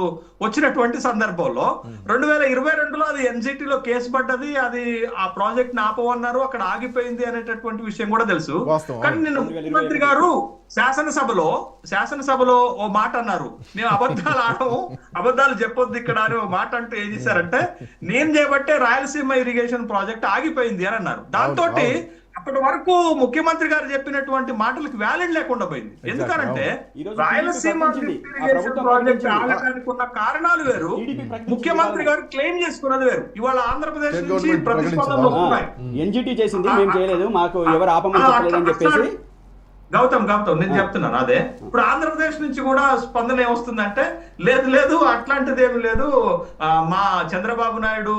వచ్చినటువంటి సందర్భంలో 2022లో అది ఎన్జిటిలో కేసు పడ్డది. అది ఆ ప్రాజెక్ట్ ని ఆపమన్నారు, అక్కడ ఆగిపోయింది అనేటటువంటి విషయం కూడా తెలుసు. కానీ నిన్న ముఖ్యమంత్రి గారు శాసనసభలో ఓ మాట అన్నారు, మేము అబద్ధాలు ఆడము, అబద్ధాలు చెప్పొద్దు ఇక్కడ అని ఓ మాట అంటే ఏం చేశారంటే, నేను చేయబట్టే రాయలసీమ ఇరిగేషన్ ప్రాజెక్ట్ ఆగిపోయింది అని అన్నారు. దాంతో అప్పటి వరకు ముఖ్యమంత్రి గారు చెప్పినటువంటి మాటలకు వ్యాలిడ్ లేకుండా పోయింది. ఎందుకంటే రాయలసీమ ఇరిగేషన్ ప్రాజెక్ట్ ఆగడానికి ఉన్న కారణాలు వేరు, ముఖ్యమంత్రి గారు క్లెయిమ్ చేసుకున్నది వేరు. ఇవాళ ఆంధ్రప్రదేశ్ నుంచి ప్రతిస్పందనలు వస్తున్నాయి. ఎన్జిటి చేసింది, మేము చేయలేదు, మాకు ఎవరు ఆపమని చెప్పలేదని చెప్పేసి గౌతమ్ నేను చెప్తున్నాను అదే. ఇప్పుడు ఆంధ్రప్రదేశ్ నుంచి కూడా స్పందన ఏమొస్తుందంటే, లేదు అట్లాంటిది ఏమి లేదు, మా చంద్రబాబు నాయుడు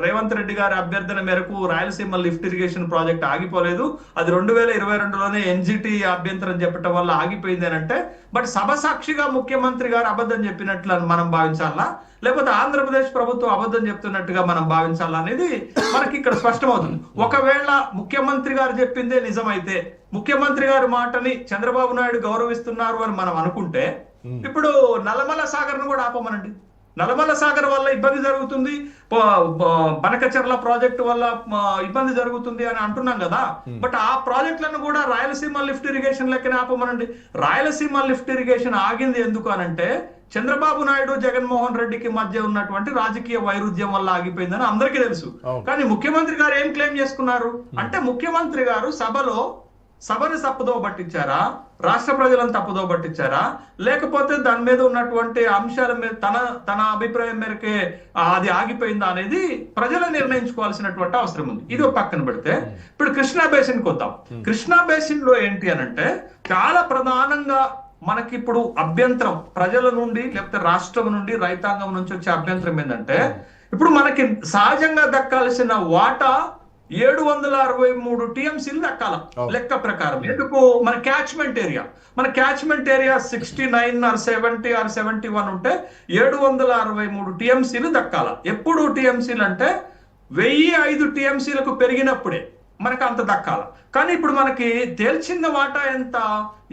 రేవంత్ రెడ్డి గారి అభ్యర్థన మేరకు రాయలసీమ లిఫ్ట్ ఇరిగేషన్ ప్రాజెక్ట్ ఆగిపోలేదు, అది 2022లోనే ఎన్జిటి అభ్యంతరం చెప్పడం వల్ల ఆగిపోయింది అని అంటే, బట్ సభ సాక్షిగా ముఖ్యమంత్రి గారు అబద్ధం చెప్పినట్లు మనం భావించాలా, లేకపోతే ఆంధ్రప్రదేశ్ ప్రభుత్వం అబద్ధం చెప్తున్నట్టుగా మనం భావించాలా అనేది మనకి ఇక్కడ స్పష్టమవుతుంది. ఒకవేళ ముఖ్యమంత్రి గారు చెప్పిందే నిజమైతే, ముఖ్యమంత్రి గారి మాటని చంద్రబాబు నాయుడు గౌరవిస్తున్నారు అని మనం అనుకుంటే, ఇప్పుడు నల్లమల సాగర్ ను కూడా ఆపమనండి. నల్లమల్ల సాగర్ వల్ల ఇబ్బంది జరుగుతుంది, బనకచెర్ల ప్రాజెక్టు వల్ల ఇబ్బంది జరుగుతుంది అని అంటున్నాం కదా. బట్ ఆ ప్రాజెక్టులను కూడా రాయలసీమ లిఫ్ట్ ఇరిగేషన్ లెక్కనే ఆపమనండి. రాయలసీమ లిఫ్ట్ ఇరిగేషన్ ఆగింది ఎందుకు అనంటే చంద్రబాబు నాయుడు జగన్మోహన్ రెడ్డికి మధ్య ఉన్నటువంటి రాజకీయ వైరుధ్యం వల్ల ఆగిపోయిందని అందరికీ తెలుసు. కానీ ముఖ్యమంత్రి గారు ఏం క్లెయిమ్ చేసుకున్నారు అంటే ముఖ్యమంత్రి గారు సభని తప్పుదో పట్టించారా, రాష్ట్ర ప్రజలను తప్పుదో పట్టించారా, లేకపోతే దాని మీద ఉన్నటువంటి అంశాల మీద తన అభిప్రాయం మేరకే అది ఆగిపోయిందా అనేది ప్రజలు నిర్ణయించుకోవాల్సినటువంటి అవసరం ఉంది. ఇది ఒక పక్కన పెడితే ఇప్పుడు కృష్ణా బేసిన్ కి వద్దాం. కృష్ణా బేసిన్ లో ఏంటి అనంటే చాలా ప్రధానంగా మనకి ఇప్పుడు అభ్యంతరం ప్రజల నుండి లేకపోతే రాష్ట్రం నుండి రైతాంగం నుంచి వచ్చే అభ్యంతరం ఏంటంటే ఇప్పుడు మనకి సహజంగా దక్కాల్సిన వాటా 763 టీఎంసీలు దక్కాల లెక్క ప్రకారం. ఎందుకు మన క్యాచ్మెంట్ ఏరియా 69 or 70 or 71 ఉంటే 763 టీఎంసీలు దక్కాల. ఎప్పుడు టీఎంసీలు అంటే 1005 టీఎంసీలకు పెరిగినప్పుడే మనకు అంత దక్కాల. కానీ ఇప్పుడు మనకి తేల్చిన వాటా ఎంత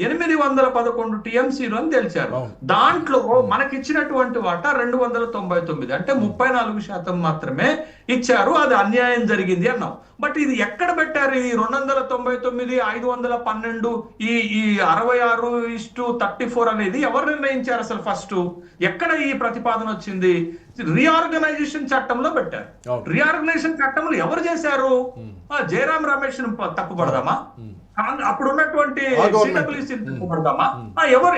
811 టీఎంసీలు అని తేల్చారు. దాంట్లో మనకి ఇచ్చినటువంటి వాటా 299 అంటే 34% మాత్రమే ఇచ్చారు. అది అన్యాయం జరిగింది అన్నాం. బట్ ఇది ఎక్కడ పెట్టారు? ఈ 299 512 ఈ 66:34 అనేది ఎవరు నిర్ణయించారు అసలు? ఫస్ట్ ఎక్కడ ఈ ప్రతిపాదన వచ్చింది? రీఆర్గనైజేషన్ చట్టంలో పెట్టారు. రీఆర్గనైజేషన్ చట్టంలో ఎవరు చేశారు? జయరాం రమేష్ తప్పుపడదామా? అప్పుడు ఉన్నటువంటి తప్పుపడదామా?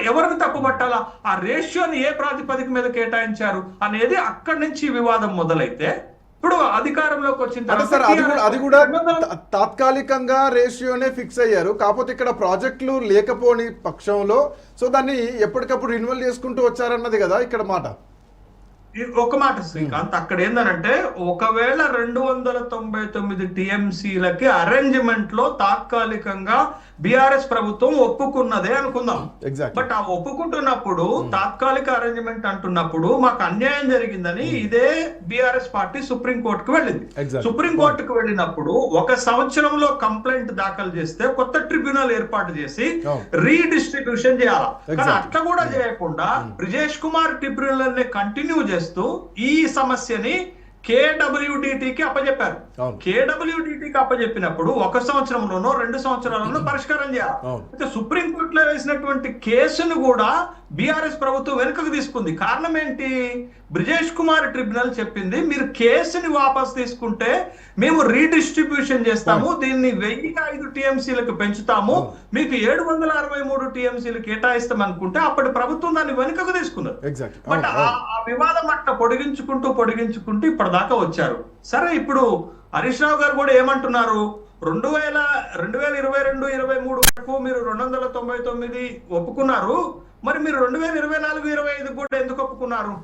ఎవరిని తప్పుపట్టాలా? ఆ రేషియోని ఏ ప్రాతిపదిక మీద కేటాయించారు అనేది అక్కడి నుంచి వివాదం మొదలైతే ఇప్పుడు అధికారంలోకి వచ్చిన తర్వాత అది కూడా తాత్కాలికంగా రేషియోనే ఫిక్స్ అయ్యారు. కాకపోతే ఇక్కడ ప్రాజెక్టులు లేకపోని పక్షంలో సో దాన్ని ఎప్పటికప్పుడు రిన్యూవల్ చేసుకుంటూ వచ్చారన్నది కదా ఇక్కడ మాట. ఒక మాట శ్రీకాంత్, అక్కడ ఏందనంటే ఒకవేళ 299 టీఎంసీలకి అరేంజ్మెంట్ లో తాత్కాలికంగా బీఆర్ఎస్ ప్రభుత్వం ఒప్పుకున్నదే అనుకుందాం. బట్ ఆ ఒప్పుకుంటున్నప్పుడు తాత్కాలిక అరేంజ్మెంట్ అంటున్నప్పుడు మాకు అన్యాయం జరిగిందని ఇదే బీఆర్ఎస్ పార్టీ సుప్రీంకోర్టుకు వెళ్ళింది. సుప్రీంకోర్టుకు వెళ్ళినప్పుడు 1 సంవత్సరంలో కంప్లైంట్ దాఖలు చేస్తే కొత్త ట్రిబ్యునల్ ఏర్పాటు చేసి రీడిస్ట్రిబ్యూషన్ చేయాలి. కానీ అట్లా కూడా చేయకుండా బ్రిజేష్ కుమార్ ట్రిబ్యునల్ ని కంటిన్యూ చేస్తూ ఈ సమస్యని కేడబ్ల్యూడిటికి అప్పచెప్పారు. కేడబ్ల్యూడిటికి అప్పచెప్పినప్పుడు 1 సంవత్సరంలోనో 2 సంవత్సరాలను పరిష్కారం చేయాలి. అయితే సుప్రీంకోర్టులో వేసినటువంటి కేసును కూడా బీఆర్ఎస్ ప్రభుత్వం వెనుకకు తీసుకుంది. కారణం ఏంటి? బ్రిజేష్ కుమార్ ట్రిబ్యునల్ చెప్పింది మీరు కేసుని వాపస్ తీసుకుంటే మేము రీడిస్ట్రిబ్యూషన్ చేస్తాము, దీన్ని 1005 టీఎంసీలకు పెంచుతాము, మీకు 763 టీఎంసీలు కేటాయిస్తాం అనుకుంటే అప్పటి ప్రభుత్వం దాన్ని వెనుకకు తీసుకున్నారు. బట్ ఆ వివాదం అట్లా పొడిగించుకుంటూ ఇప్పటిదాకా వచ్చారు. సరే, ఇప్పుడు హరీష్ రావు గారు కూడా ఏమంటున్నారు? 2022-23 వరకు మీరు 299 ఒప్పుకున్నారు, మరి మీరు 2024-25 కూడా ఎందుకు ఒప్పుకున్నారు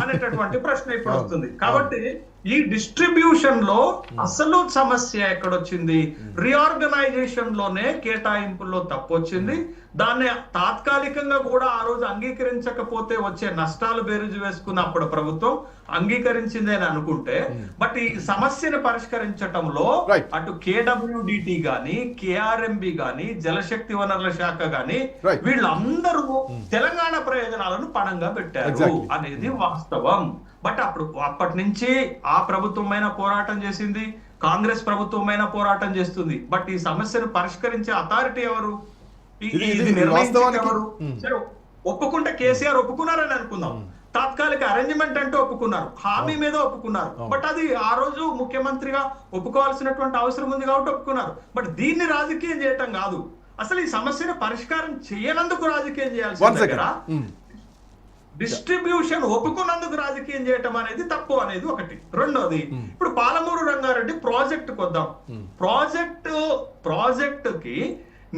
అనేటటువంటి ప్రశ్న ఇప్పుడు వస్తుంది. కాబట్టి ఈ డిస్ట్రిబ్యూషన్ లో అసలు సమస్య ఎక్కడొచ్చింది? రీఆర్గనైజేషన్ లోనే కేటాయింపుల్లో తప్పు వచ్చింది. దాన్ని తాత్కాలికంగా కూడా ఆ రోజు అంగీకరించకపోతే వచ్చే నష్టాలు బేరీజు వేసుకున్న అప్పుడు ప్రభుత్వం అంగీకరించింది అని అనుకుంటే, బట్ ఈ సమస్యను పరిష్కరించటంలో అటు కేడబ్ల్యూడిటి గాని, కేఆర్ఎంబి గాని, జలశక్తి వనరుల శాఖ గాని వీళ్ళందరూ తెలంగాణ ప్రయోజనాలను పణంగా పెట్టారు అనేది వాస్తవం. బట్ అప్పటి నుంచి ఆ ప్రభుత్వమైన పోరాటం చేసింది, కాంగ్రెస్ ప్రభుత్వమైన పోరాటం చేస్తుంది. బట్ ఈ సమస్యను పరిష్కరించే అథారిటీ ఎవరు? ఎవరు? ఒప్పుకుంటే కేసీఆర్ ఒప్పుకున్నారని అనుకుందాం. తాత్కాలిక అరేంజ్మెంట్ అంటే ఒప్పుకున్నారు, హామీ మీద ఒప్పుకున్నారు. బట్ అది ఆ రోజు ముఖ్యమంత్రిగా ఒప్పుకోవాల్సినటువంటి అవసరం ఉంది కాబట్టి ఒప్పుకున్నారు. బట్ దీన్ని రాజకీయం చేయటం కాదు. అసలు ఈ సమస్యను పరిష్కారం చేయనందుకు రాజకీయం చేయాల్సి దగ్గర డిస్ట్రిబ్యూషన్ ఒప్పుకున్నందుకు రాజకీయం చేయటం అనేది తప్పు అనేది ఒకటి. రెండోది, ఇప్పుడు పాలమూరు రంగారెడ్డి ప్రాజెక్టుకు వద్దాం. ప్రాజెక్టుకి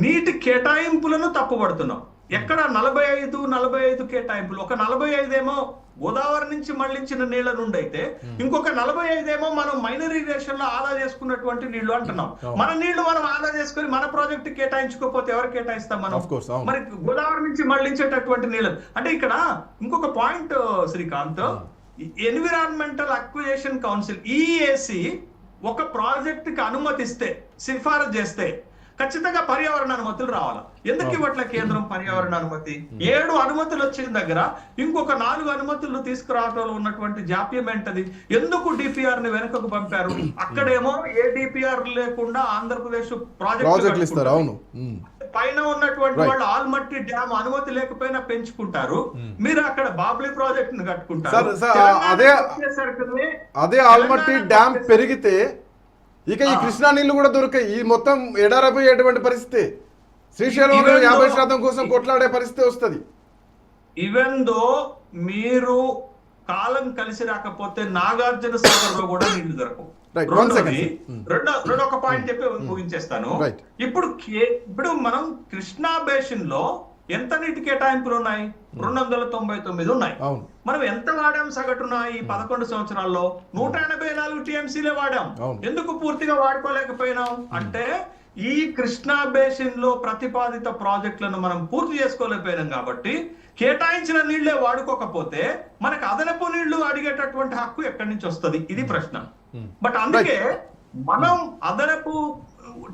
నీటి కేటాయింపులను తప్పుపడుతున్నాం. ఎక్కడ 45 కేటాయింపులు, ఒక 45 ఏమో గోదావరి నుంచి మళ్లించిన నీళ్ల నుండి అయితే ఇంకొక 45 ఏమో మనం మైనర్ ఇరిగేషన్ లో ఆదా చేసుకున్నటువంటి నీళ్లు అంటున్నాం. మన నీళ్లు మనం ఆదా చేసుకుని మన ప్రాజెక్ట్ కేటాయించుకోకపోతే ఎవరు కేటాయిస్తాం మనం? మరి గోదావరి నుంచి మళ్లించేటటువంటి నీళ్లు అంటే ఇక్కడ ఇంకొక point Srikanth, environmental acquisition council EAC ఒక ప్రాజెక్ట్ కి అనుమతిస్తే, సిఫారసు చేస్తే ఖచ్చితంగా పర్యావరణ అనుమతులు రావాలి. ఎందుకు ఇవ్వట్లే కేంద్రం పర్యావరణ అనుమతి? 7 అనుమతులు వచ్చిన దగ్గర ఇంకొక 4 అనుమతులు తీసుకురావడంలో ఉన్నటువంటి జాప్యం ఏంటది? ఎందుకు డిపిఆర్ ని వెనుకకు పంపారు? అక్కడేమో ఏ డిపిఆర్ లేకుండా ఆంధ్రప్రదేశ్ ప్రాజెక్టులు ఇస్తారు. అవును, పైన ఉన్నటువంటి వాళ్ళు ఆల్మట్టి డ్యామ్ అనుమతి లేకపోయినా పెంచుకుంటారు. మీరు అక్కడ బాబ్లీ ప్రాజెక్ట్ ని కట్టుకుంటారు. అదే ఆల్మట్టి డ్యామ్ పెరిగితే ఇక ఈ కృష్ణా నీళ్లు కూడా దొరికాయి. ఈ మొత్తం ఎడారైపోయేటువంటి పరిస్థితి, శ్రీశైలం 50% కోసం కొట్లాడే పరిస్థితి వస్తుంది. ఈవెన్ దో మీరు కాలం కలిసి రాకపోతే నాగార్జున సాగర్ లో కూడా నీళ్లు దొరకవు. రెండో ఒక పాయింట్ చెప్పి ముగించేస్తాను. ఇప్పుడు మనం కృష్ణా బేసిన్ లో ఎంత నీటి కేటాయింపులు ఉన్నాయి? 299 ఉన్నాయి. మనం ఎంత వాడాం సగటున ఈ 11 సంవత్సరాల్లో? 184 టీఎంసీలే వాడాం. ఎందుకు పూర్తిగా వాడుకోలేకపోయినాం అంటే ఈ కృష్ణా బేసిన్ లో ప్రతిపాదిత ప్రాజెక్టులను మనం పూర్తి చేసుకోలేకపోయినాం. కాబట్టి కేటాయించిన నీళ్లే వాడుకోకపోతే మనకు అదనపు నీళ్లు అడిగేటటువంటి హక్కు ఎక్కడి నుంచి వస్తుంది? ఇది ప్రశ్న. బట్ అందుకే మనం అదనపు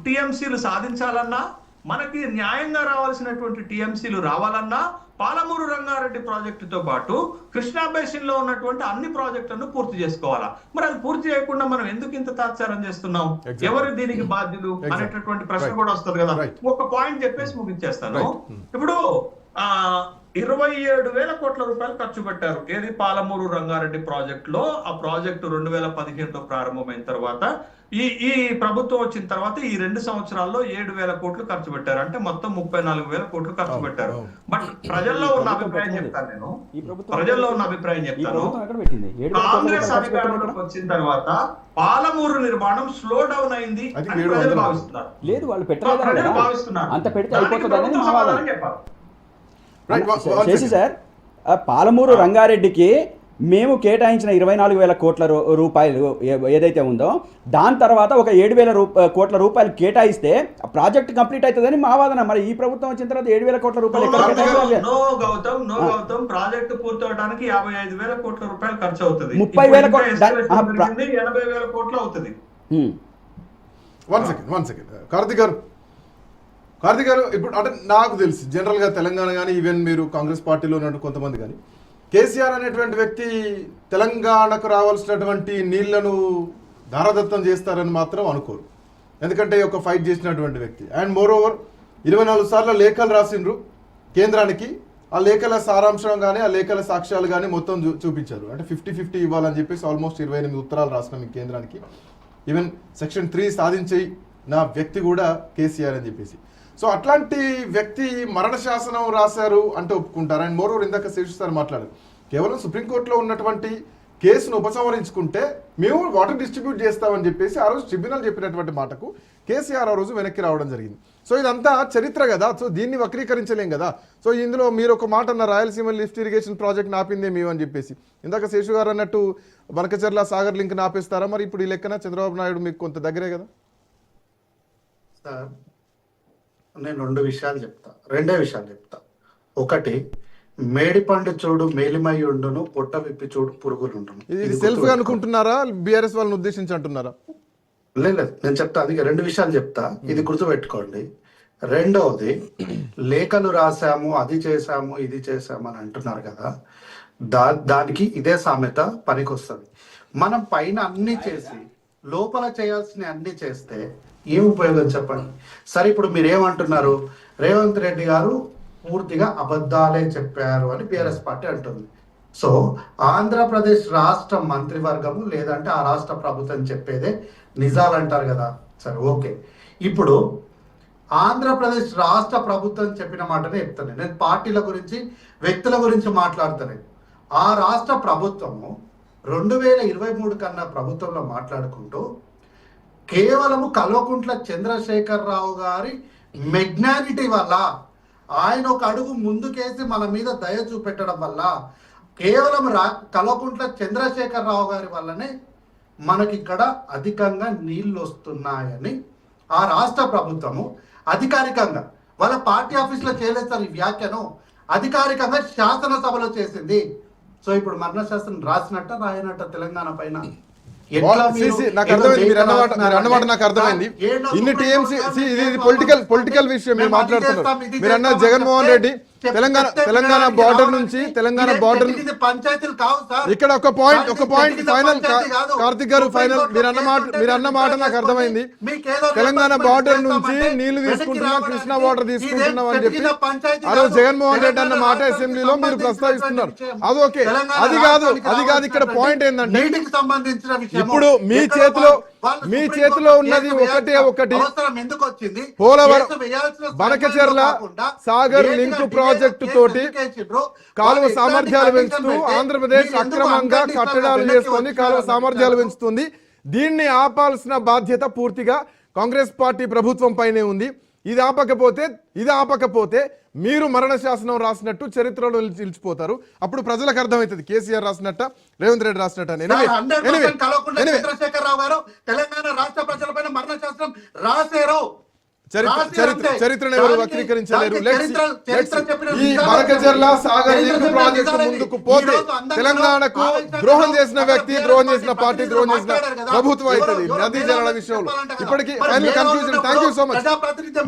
టీఎంసీలు సాధించాలన్నా, మనకి న్యాయంగా రావాల్సినటువంటి టీఎంసీలు రావాలన్నా పాలమూరు రంగారెడ్డి ప్రాజెక్టుతో పాటు కృష్ణా బేసిన్ లో ఉన్నటువంటి అన్ని ప్రాజెక్టులను పూర్తి చేసుకోవాలా? మరి అది పూర్తి చేయకుండా మనం ఎందుకు ఇంత తాత్సారం చేస్తున్నాం? ఎవరు దీనికి బాధ్యులు అనేటటువంటి ప్రశ్న కూడా వస్తుంది కదా. ఒక పాయింట్ చెప్పేసి ముగించేస్తాను. ఇప్పుడు 27,000 కోట్ల రూపాయలు ఖర్చు పెట్టారు. ఏది? పాలమూరు రంగారెడ్డి ప్రాజెక్ట్ లో. ఆ ప్రాజెక్టు 2015లో ప్రారంభమైన తర్వాత ఈ ప్రభుత్వం వచ్చిన తర్వాత ఈ 2 సంవత్సరాల్లో 7,000 కోట్లు ఖర్చు పెట్టారు. అంటే మొత్తం 34,000 కోట్లు ఖర్చు పెట్టారు. బట్ ప్రజల్లో ఉన్న అభిప్రాయం చెప్తాను నేను. కాంగ్రెస్ అధికారంలోకి వచ్చిన తర్వాత పాలమూరు నిర్మాణం స్లో డౌన్ అయింది అని ప్రజలు భావిస్తున్నారు. లేదు, వాళ్ళు పెట్టలేదు, భావిస్తున్నారు. అంత పెడితే అయిపోతుందని మా వాదన. శశి సార్, పాలమూరు రంగారెడ్డికి మేము కేటాయించిన 24,000 కోట్ల రూపాయలు ఏదైతే ఉందో దాని తర్వాత ఒక 7,000 కోట్ల రూపాయలు కేటాయిస్తే ప్రాజెక్ట్ కంప్లీట్ అవుతుందని మా వాదన. మరి ఈ ప్రభుత్వం వచ్చిన తర్వాత 7,000 కోట్ల రూపాయలు గౌతమ్, ప్రాజెక్ట్ పూర్తి అవడానికి 55,000 కోట్ల రూపాయలు ఖర్చు అవుతుంది. 30,000 80,000 కోట్లు అవుతుంది. వన్ సెకండ్ కార్తిక్ గారు, ఇప్పుడు అంటే నాకు తెలిసి జనరల్గా తెలంగాణ కానీ ఈవెన్ మీరు కాంగ్రెస్ పార్టీలో ఉన్నట్టు కొంతమంది కానీ కేసీఆర్ అనేటువంటి వ్యక్తి తెలంగాణకు రావాల్సినటువంటి నీళ్లను ధారదత్తం చేస్తారని మాత్రం అనుకోరు. ఎందుకంటే ఒక ఫైట్ చేసినటువంటి వ్యక్తి. అండ్ మోర్ ఓవర్ 24 సార్లు లేఖలు రాసిండ్రు కేంద్రానికి. ఆ లేఖల సారాంశం కానీ ఆ లేఖల సాక్ష్యాలు కానీ మొత్తం చూపించారు. అంటే 50-50 ఇవ్వాలని చెప్పేసి ఆల్మోస్ట్ 28 ఉత్తరాలు రాసినాం ఈ కేంద్రానికి. ఈవెన్ సెక్షన్ 3 సాధించి నా వ్యక్తి కూడా కేసీఆర్ అని చెప్పేసి. సో అట్లాంటి వ్యక్తి మరణ శాసనం రాశారు అంటే ఒప్పుకుంటారు. అండ్ మోర్ ఓవర్ ఇందాక శేషు సార్ మాట్లాడారు, కేవలం సుప్రీంకోర్టులో ఉన్నటువంటి కేసును ఉపసంహరించుకుంటే మేము వాటర్ డిస్ట్రిబ్యూట్ చేస్తామని చెప్పేసి ఆ రోజు ట్రిబ్యునల్ చెప్పినటువంటి మాటకు కేసీఆర్ ఆ రోజు వెనక్కి రావడం జరిగింది. సో ఇదంతా చరిత్ర కదా. సో దీన్ని వక్రీకరించలేం కదా. సో ఇందులో మీరు ఒక మాట అన్న రాయలసీమ లిఫ్ట్ ఇరిగేషన్ ప్రాజెక్ట్ ఆపిందే మేము అని చెప్పేసి. ఇందాక శేషు గారు అన్నట్టు బనకచెర్ల సాగర్ లింక్ ఆపేస్తారా? మరి ఇప్పుడు ఈ లెక్కన చంద్రబాబు నాయుడు మీకు కొంత దగ్గరే కదా. సార్, నేను 2 విషయాలు చెప్తా. ఒకటి, మేడిపండు చూడు మేలిమై ఉండును, పొట్ట విప్పి చూడు పురుగులుండును. ఇది సెల్ఫ్ గా అనుకుంటున్నారా, బీఆర్ఎస్ వాళ్ళని ఉద్దేశించి అంటున్నారా? లేదు, నేను చెప్తా. అది 2 విషయాలు చెప్తా, ఇది గుర్తుపెట్టుకోండి. రెండవది, లేఖలు రాసాము, అది చేసాము, ఇది చేసాము అని అంటున్నారు కదా, దానికి ఇదే సామెత పనికొస్తుంది. మనం పైన అన్ని చేసి లోపల చేయాల్సిన అన్ని చేస్తే ఏం ఉపయోగం చెప్పండి. సరే, ఇప్పుడు మీరేమంటున్నారు? రేవంత్ రెడ్డి గారు పూర్తిగా అబద్ధాలే చెప్పారు అని బీఆర్ఎస్ పార్టీ అంటుంది. సో ఆంధ్రప్రదేశ్ రాష్ట్ర మంత్రివర్గము లేదంటే ఆ రాష్ట్ర ప్రభుత్వం చెప్పేదే నిజాలు అంటారు కదా. సరే, ఓకే. ఇప్పుడు ఆంధ్రప్రదేశ్ రాష్ట్ర ప్రభుత్వం చెప్పిన మాటనే చెప్తాను. నేను పార్టీల గురించి వ్యక్తుల గురించి మాట్లాడుతాను. ఆ రాష్ట్ర ప్రభుత్వము 2023 కన్నా ప్రభుత్వంలో మాట్లాడుకుంటూ కేవలము కల్వకుంట్ల చంద్రశేఖరరావు గారి మెగ్నానిటీ వల్ల, ఆయన ఒక అడుగు ముందుకేసి మన మీద దయ చూపెట్టడం వల్ల, కేవలం కల్వకుంట్ల చంద్రశేఖరరావు గారి వల్లనే మనకి ఇక్కడ అధికంగా నీళ్లు వస్తున్నాయని ఆ రాష్ట్ర ప్రభుత్వము అధికారికంగా, వాళ్ళ పార్టీ ఆఫీస్లో చేయలేదు సార్ ఈ వ్యాఖ్యను, అధికారికంగా శాసనసభలో చేసింది. సో ఇప్పుడు మరణ శాసనం రాసినట్ట రాయనట్ట తెలంగాణ పైన? ఎట్లా మీరు నాకు ఏదో అర్థమైంది మీరు అన్నమాట చేయగలుగుతున్నారంటే నాకు అర్థమైంది. ఏళ్ళ ఇన్ని సుప్రీం టీఎంసీ కోర్టులో ఇది మేము పొలిటికల్ విషయం మీరు మేము అది మాట్లాడుతున్నారు. చేస్తాం, ఇది మీరు అన్న చేస్తాం జగన్మోహన్ అని రెడ్డి తెలంగాణ వినడానికి బార్డర్ రావడానికి నుంచి ఇది తెలంగాణ బార్డర్ ఇది పంచాయతీలు కావు సార్. ఇక్కడ ఒక పాయింట్ ఇది ఫైనల్ పంచాయతీ కాదు. కార్తిక్ గారు సుప్రీం ఫైనల్ కోర్టులో మీరు అన్న మాట కేసు నాకు అర్థమైంది. మీకేదో తెలంగాణ రిప్రజెంట్ బార్డర్ నుంచి చేస్తామంటే నీళ్లు వెనక్కి తీసుకుంటున్నాం, రావడానికి కృష్ణా వాటర్ ఇదేం తీసుకుంటున్నాం అని చెప్పి పెద్ద పంచాయతీ ఆ రోజు కాదు. జగన్మోహన్ రెడ్డి అన్న మాట తెలంగాణ అసెంబ్లీలో మీరు రాష్ట్రానికి ప్రస్తావిస్తున్నారు. సంబంధించిన అది ఓకే, తెలంగాణ అది కాదు రాష్ట్రానికి ఇక్కడ పాయింట్ ఏంటంటే నీటికి సంబంధించిన విషయం ఇప్పుడు మీ చేతిలో ఉన్నది ఒకటి అవసరం ఎందుకు వచ్చింది? పోలవరం కేసు వేయాల్సిన బనకచెర్ల సమయంలో కాకుండా సాగర్ లేటుగా లింక్ డిలే ప్రాజెక్టు కేసు తోటి ఎందుకు వేసిండ్రు? కాలువ వాళ్ళు సామర్థ్యాలు ఎట్లాంటి పెంచుతూ కండిషన్ పెట్టి ఆంధ్రప్రదేశ్ మీరు ఎందుకు అక్రమంగా unconditional కట్టడాలు వెనక్కి చేస్తుంది, కాలువ వచ్చారని సామర్థ్యాలు చెప్పారు. పెంచుతుంది. దీన్ని ఆపాల్సిన బాధ్యత పూర్తిగా కాంగ్రెస్ పార్టీ ప్రభుత్వం పైనే ఉంది. ఇది ఆపకపోతే మీరు మరణ శాసనం రాసినట్టు చరిత్రలో నిలిచిపోతారు. అప్పుడు ప్రజలకు అర్థమవుతుంది కేసీఆర్ రాసినట్ట, రేవంత్ రెడ్డి రాసినట్ట. 100% కలవకుండా చంద్రశేఖరరావు గారు తెలంగాణ రాష్ట్ర ప్రజలపైన మరణ శాసనం రాశారు. చరిత్రను ఎవరు వక్రీకరించలేరు. చరిత్ర చెప్పిన ఈ బనకచెర్ల సాగర్ లింక్ ప్రాజెక్టు ముందుకు పోతే తెలంగాణకు ద్రోహం చేసిన వ్యక్తి, ద్రోహం చేసిన పార్టీ, ద్రోహం చేసిన ప్రభుత్వం అవుతుంది నదీ జలాల విషయంలో. ఇప్పటికీ final conclusion. Thank you so much. ప్రజాప్రతినిధి